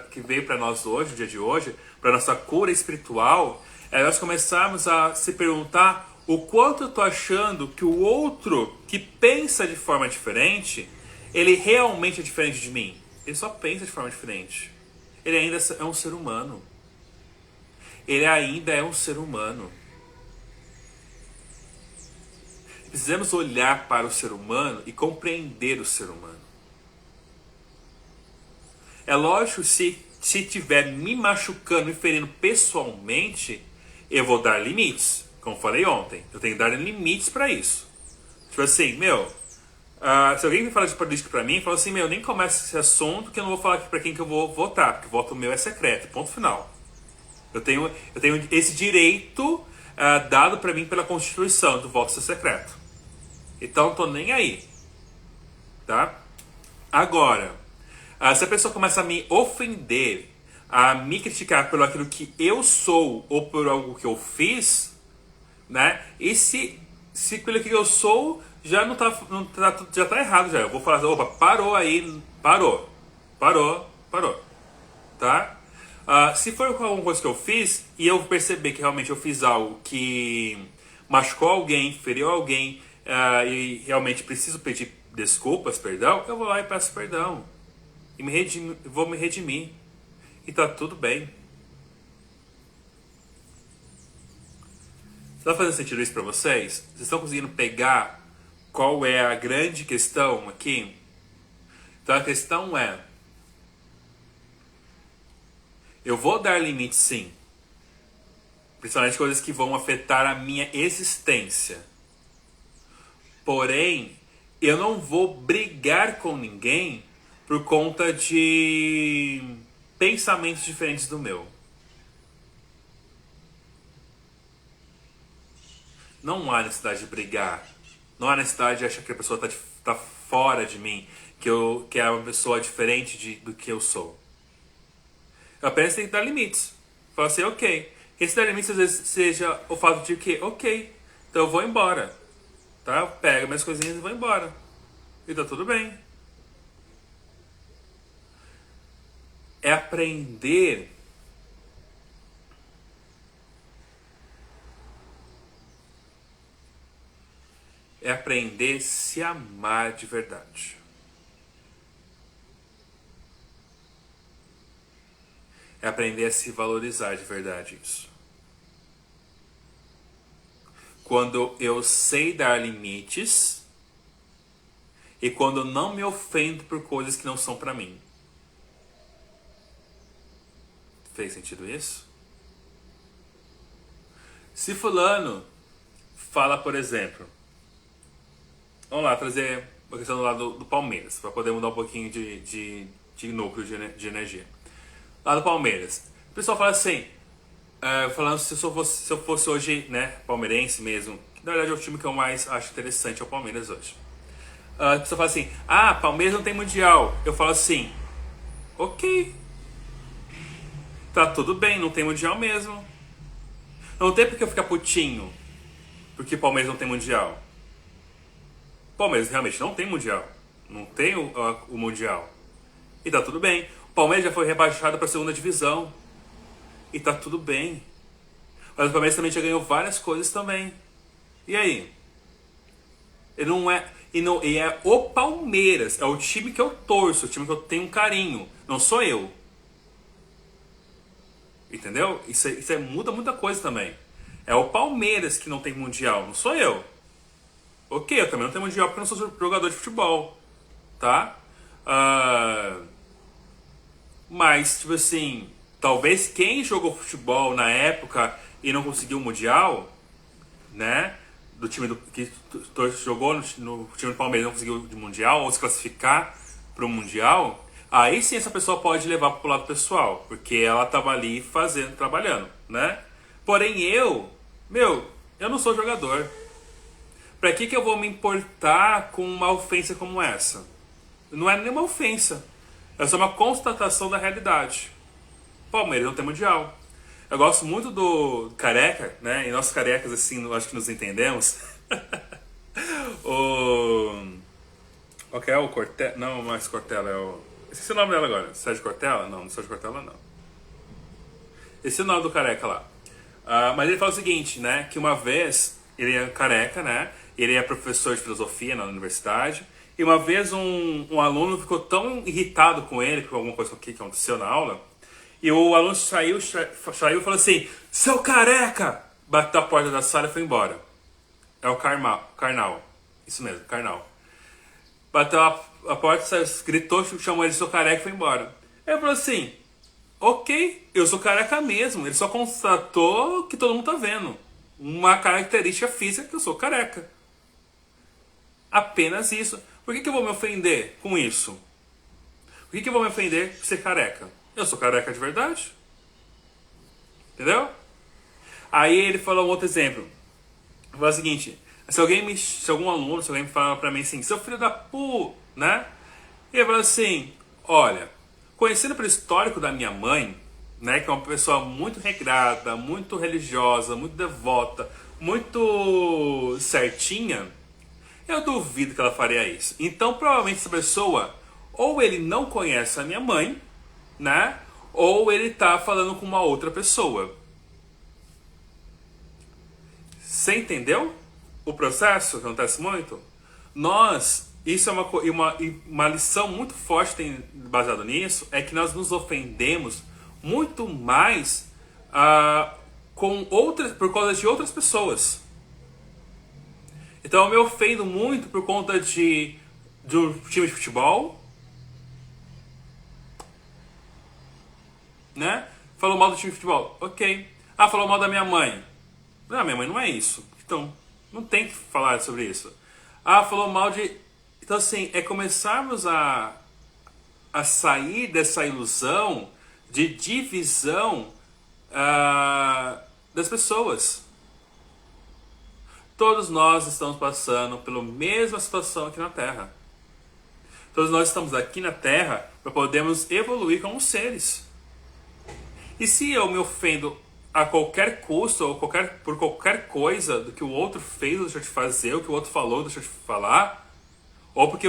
que veio para nós hoje, no dia de hoje, para nossa cura espiritual, nós começarmos a se perguntar o quanto eu tô achando que o outro que pensa de forma diferente, ele realmente é diferente de mim. Ele só pensa de forma diferente. Ele ainda é um ser humano. Ele ainda é um ser humano. Precisamos olhar para o ser humano e compreender o ser humano. É lógico, se estiver me machucando, me ferindo pessoalmente, eu vou dar limites. Como falei ontem, eu tenho que dar limites para isso. Tipo assim, se alguém me fala de política pra mim, fala assim, nem começa esse assunto que eu não vou falar aqui pra quem que eu vou votar, porque o voto meu é secreto, ponto final. Eu tenho esse direito dado pra mim pela Constituição do voto ser secreto. Então, tô nem aí. Tá? Agora, se a pessoa começa a me ofender, a me criticar pelo aquilo que eu sou ou por algo que eu fiz, né? E se pelo que eu sou já já tá errado já. Eu vou falar, opa, parou aí, parou, tá? Se for alguma coisa que eu fiz e eu perceber que realmente eu fiz algo que machucou alguém, feriu alguém, e realmente preciso pedir desculpas, perdão, eu vou lá e peço perdão. E vou me redimir. E tá tudo bem. Tá fazendo sentido isso pra vocês? Vocês estão conseguindo pegar qual é a grande questão aqui? Então a questão é, eu vou dar limite sim. Principalmente coisas que vão afetar a minha existência. Porém, eu não vou brigar com ninguém por conta de pensamentos diferentes do meu. Não há necessidade de brigar. Não há necessidade de achar que a pessoa tá fora de mim, que é uma pessoa diferente do que eu sou. Eu apenas tenho que dar limites. Falar assim, ok. Esse dar limites às vezes seja o fato de que, ok, então eu vou embora. Tá? Eu pego minhas coisinhas e vou embora. E tá tudo bem. É aprender a se amar de verdade. É aprender a se valorizar de verdade isso. Quando eu sei dar limites e quando eu não me ofendo por coisas que não são pra mim. Fez sentido isso? Se fulano fala, por exemplo, vamos lá trazer uma questão do lado do Palmeiras, para poder mudar um pouquinho de núcleo de energia. Lá do Palmeiras, o pessoal fala assim, falando se eu fosse hoje, né, palmeirense mesmo, que na verdade é o time que eu mais acho interessante, é o Palmeiras hoje. A pessoa fala assim, Palmeiras não tem mundial. Eu falo assim, ok, tá tudo bem, não tem mundial mesmo. Não tem porque eu ficar putinho porque o Palmeiras não tem mundial. O Palmeiras realmente não tem mundial. Não tem o mundial. E tá tudo bem. O Palmeiras já foi rebaixado pra segunda divisão. E tá tudo bem. Mas o Palmeiras também já ganhou várias coisas também. E aí? Ele não é. E é o Palmeiras. É o time que eu torço. O time que eu tenho um carinho. Não sou eu. Entendeu? Isso muda muita coisa também. É o Palmeiras que não tem mundial. Não sou eu. Ok, eu também não tenho mundial porque eu não sou jogador de futebol. Tá? Mas, tipo assim, talvez quem jogou futebol na época e não conseguiu o mundial, né? Do time que jogou no time do Palmeiras e não conseguiu o mundial, ou se classificar para o mundial, aí sim essa pessoa pode levar pro lado pessoal, porque ela tava ali trabalhando, né? Porém eu não sou jogador. Pra que eu vou me importar com uma ofensa como essa? Não é nenhuma ofensa. É só uma constatação da realidade. Palmeiras não tem mundial. Eu gosto muito do Careca, né? E nós carecas, assim, acho que nos entendemos. Qual que é o Cortella? Não, mais Cortella, é o... Esqueci o nome dela agora. Sérgio Cortella? Não, Sérgio Cortella não. Esse é o nome do Careca lá. Mas ele fala o seguinte, né? Que uma vez, ele é careca, né? Ele é professor de filosofia na universidade. E uma vez um aluno ficou tão irritado com ele por alguma coisa que aconteceu na aula. E o aluno saiu e falou assim, seu careca! Bateu a porta da sala e foi embora. É o Karnal. Isso mesmo, Karnal. Bateu a porta, saiu, gritou, chamou ele de seu careca e foi embora. Aí eu falei assim, ok, eu sou careca mesmo. Ele só constatou que todo mundo tá vendo. Uma característica física que eu sou careca. Apenas isso. Por que eu vou me ofender com isso? Por que eu vou me ofender por ser careca? Eu sou careca de verdade. Entendeu? Aí ele falou um outro exemplo. Ele falou o seguinte, se algum aluno, se alguém me fala pra mim assim, seu filho da né? E ele falou assim, olha, conhecendo pelo histórico da minha mãe, né, que é uma pessoa muito regrada, muito religiosa, muito devota, muito certinha, eu duvido que ela faria isso. Então, provavelmente essa pessoa, ou ele não conhece a minha mãe, né? Ou ele tá falando com uma outra pessoa. Você entendeu o processo que acontece muito? Isso é uma lição muito forte tem baseado nisso, é que nós nos ofendemos muito mais por causa de outras pessoas. Então eu me ofendo muito por conta de um time de futebol, né? Falou mal do time de futebol, ok. Falou mal da minha mãe. Não, minha mãe não é isso. Então, não tem que falar sobre isso. Falou mal de... Então assim, é começarmos a a sair dessa ilusão de divisão das pessoas. Todos nós estamos passando pela mesma situação aqui na Terra. Todos nós estamos aqui na Terra para podermos evoluir como seres. E se eu me ofendo a qualquer custo ou por qualquer coisa do que o outro fez ou deixou de fazer, ou que o outro falou ou deixou de falar, ou porque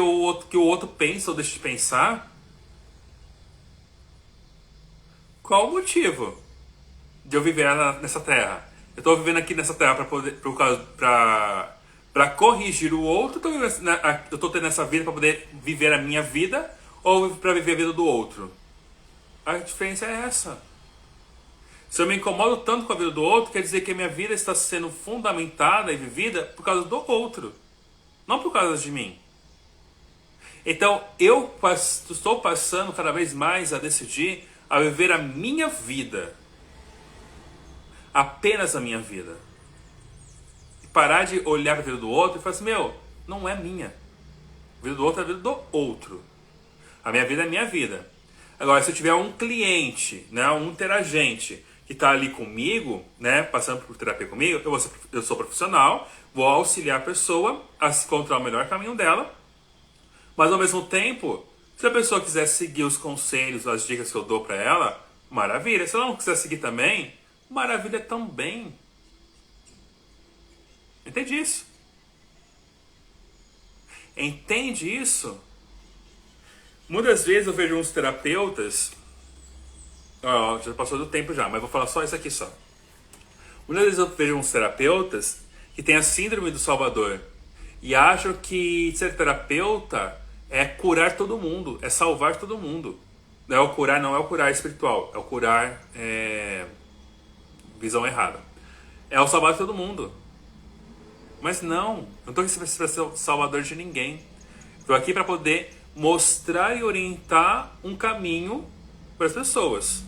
que o outro pensa ou deixa de pensar, qual o motivo de eu viver nessa Terra? Eu estou vivendo aqui nessa Terra para corrigir o outro, eu estou tendo essa vida para poder viver a minha vida, ou para viver a vida do outro? A diferença é essa. Se eu me incomodo tanto com a vida do outro, quer dizer que a minha vida está sendo fundamentada e vivida por causa do outro, não por causa de mim. Então eu estou passando cada vez mais a decidir a viver a minha vida, apenas a minha vida. E parar de olhar para a vida do outro e falar assim, não é minha. A vida do outro é a vida do outro. A minha vida é a minha vida. Agora, se eu tiver um cliente, né, um interagente que está ali comigo, né, passando por terapia comigo, eu sou profissional, vou auxiliar a pessoa a se encontrar o melhor caminho dela, mas ao mesmo tempo, se a pessoa quiser seguir os conselhos, as dicas que eu dou para ela, maravilha. Se ela não quiser seguir também, maravilha também. Entende isso? Entende isso? Muitas vezes eu vejo uns terapeutas, já passou do tempo já, mas vou falar só isso aqui só. Muitas vezes eu vejo uns terapeutas que têm a síndrome do Salvador e acham que ser terapeuta é curar todo mundo, é salvar todo mundo. Não é o curar espiritual, é o curar visão errada. É o salvar todo mundo. Mas não estou aqui para ser o salvador de ninguém. Estou aqui para poder mostrar e orientar um caminho para as pessoas.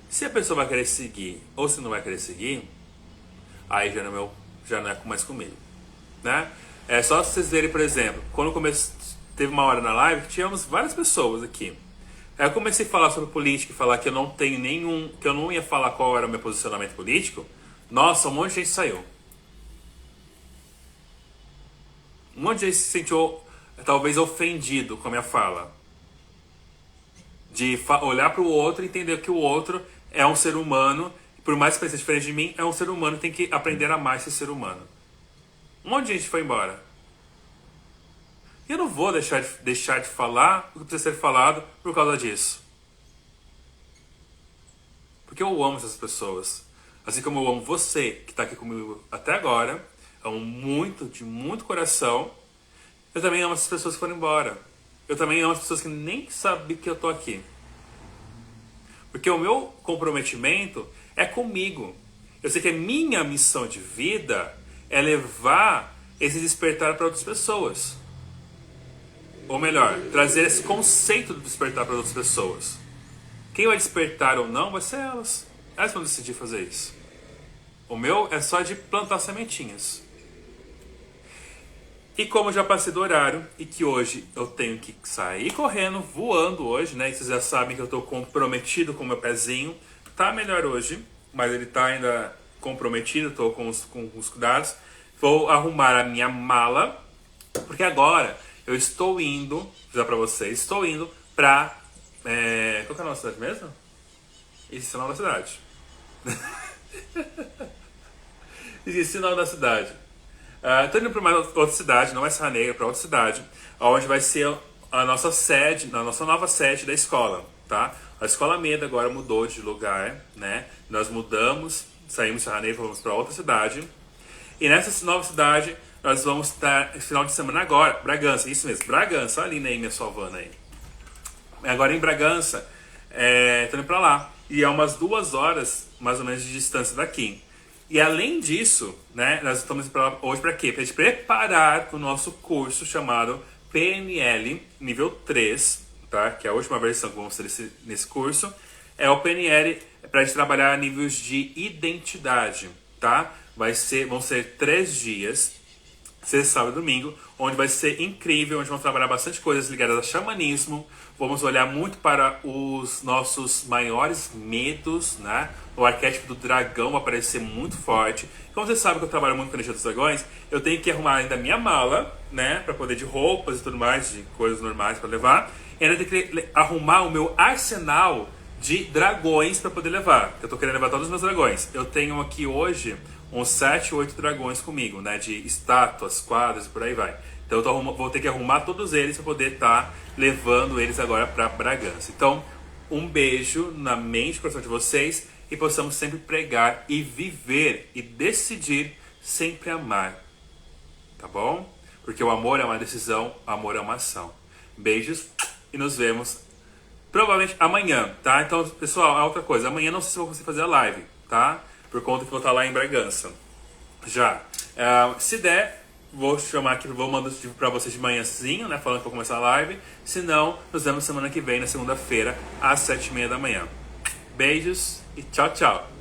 Se a pessoa vai querer seguir ou se não vai querer seguir, aí já não é mais comigo, né? É só vocês verem, por exemplo, quando teve uma hora na live que tínhamos várias pessoas aqui. Aí eu comecei a falar sobre política e falar que eu não ia falar qual era o meu posicionamento político. Nossa, um monte de gente saiu. Um monte de gente se sentiu talvez ofendido com a minha fala. De olhar para o outro e entender que o outro é um ser humano, e por mais que pense diferente de mim, é um ser humano e tem que aprender a amar esse ser humano. Um monte de gente foi embora. E eu não vou deixar de falar o que precisa ser falado por causa disso. Porque eu amo essas pessoas. Assim como eu amo você, que está aqui comigo até agora. Amo muito, de muito coração. Eu também amo essas pessoas que foram embora. Eu também amo as pessoas que nem sabem que eu estou aqui. Porque o meu comprometimento é comigo. Eu sei que a minha missão de vida é levar esse despertar para outras pessoas. Ou melhor, trazer esse conceito do despertar para outras pessoas. Quem vai despertar ou não vai ser elas. Elas vão decidir fazer isso. O meu é só de plantar sementinhas. E como eu já passei do horário e que hoje eu tenho que sair correndo, voando hoje, né? E vocês já sabem que eu estou comprometido com o meu pezinho. Tá melhor hoje, mas ele tá ainda comprometido, estou com os cuidados. Vou arrumar a minha mala, porque agora eu estou indo, vou dizer pra vocês, estou indo pra... qual que é a nossa cidade mesmo? Existe o nome da cidade. Existe o nome da cidade. Estou indo para uma outra cidade, não é Serra Negra, para outra cidade, onde vai ser a nossa sede, a nossa nova sede da escola, tá? A Escola Meda agora mudou de lugar, né? Nós mudamos, saímos de Serra Negra, vamos para outra cidade. E nessa nova cidade, nós vamos estar, esse final de semana agora, Bragança, isso mesmo, Bragança, olha ali, né, minha salvana aí. Agora em Bragança, estou indo para lá. E é umas 2 horas, mais ou menos, de distância daqui. E além disso, né, nós estamos hoje para quê? Para a gente preparar o nosso curso chamado PNL Nível 3, tá? Que é a última versão que vamos ter nesse curso. É o PNL para a gente trabalhar níveis de identidade, tá? Vão ser 3 dias. sexta, sábado e domingo, onde vai ser incrível, onde vamos trabalhar bastante coisas ligadas ao xamanismo, vamos olhar muito para os nossos maiores medos, né? O arquétipo do dragão vai aparecer muito forte. Como você sabe que eu trabalho muito com a energia dos dragões, eu tenho que arrumar ainda a minha mala, né? Para poder de roupas e tudo mais, de coisas normais para levar. E ainda tenho que arrumar o meu arsenal de dragões para poder levar. Eu tô querendo levar todos os meus dragões. Eu tenho aqui hoje uns 7, 8 dragões comigo, né? De estátuas, quadros e por aí vai. Então eu vou ter que arrumar todos eles para poder estar levando eles agora para Bragança. Então, um beijo na mente e coração de vocês e possamos sempre pregar e viver e decidir sempre amar. Tá bom? Porque o amor é uma decisão, o amor é uma ação. Beijos e nos vemos provavelmente amanhã, tá? Então, pessoal, outra coisa. Amanhã não sei se vou conseguir fazer a live, tá? Por conta que vou estar lá em Bragança. Já. Se der, vou chamar aqui, vou mandar pra vocês de manhãzinho, né? Falando que vou começar a live. Se não, nos vemos semana que vem, na segunda-feira, às 7h30 da manhã. Beijos e tchau, tchau.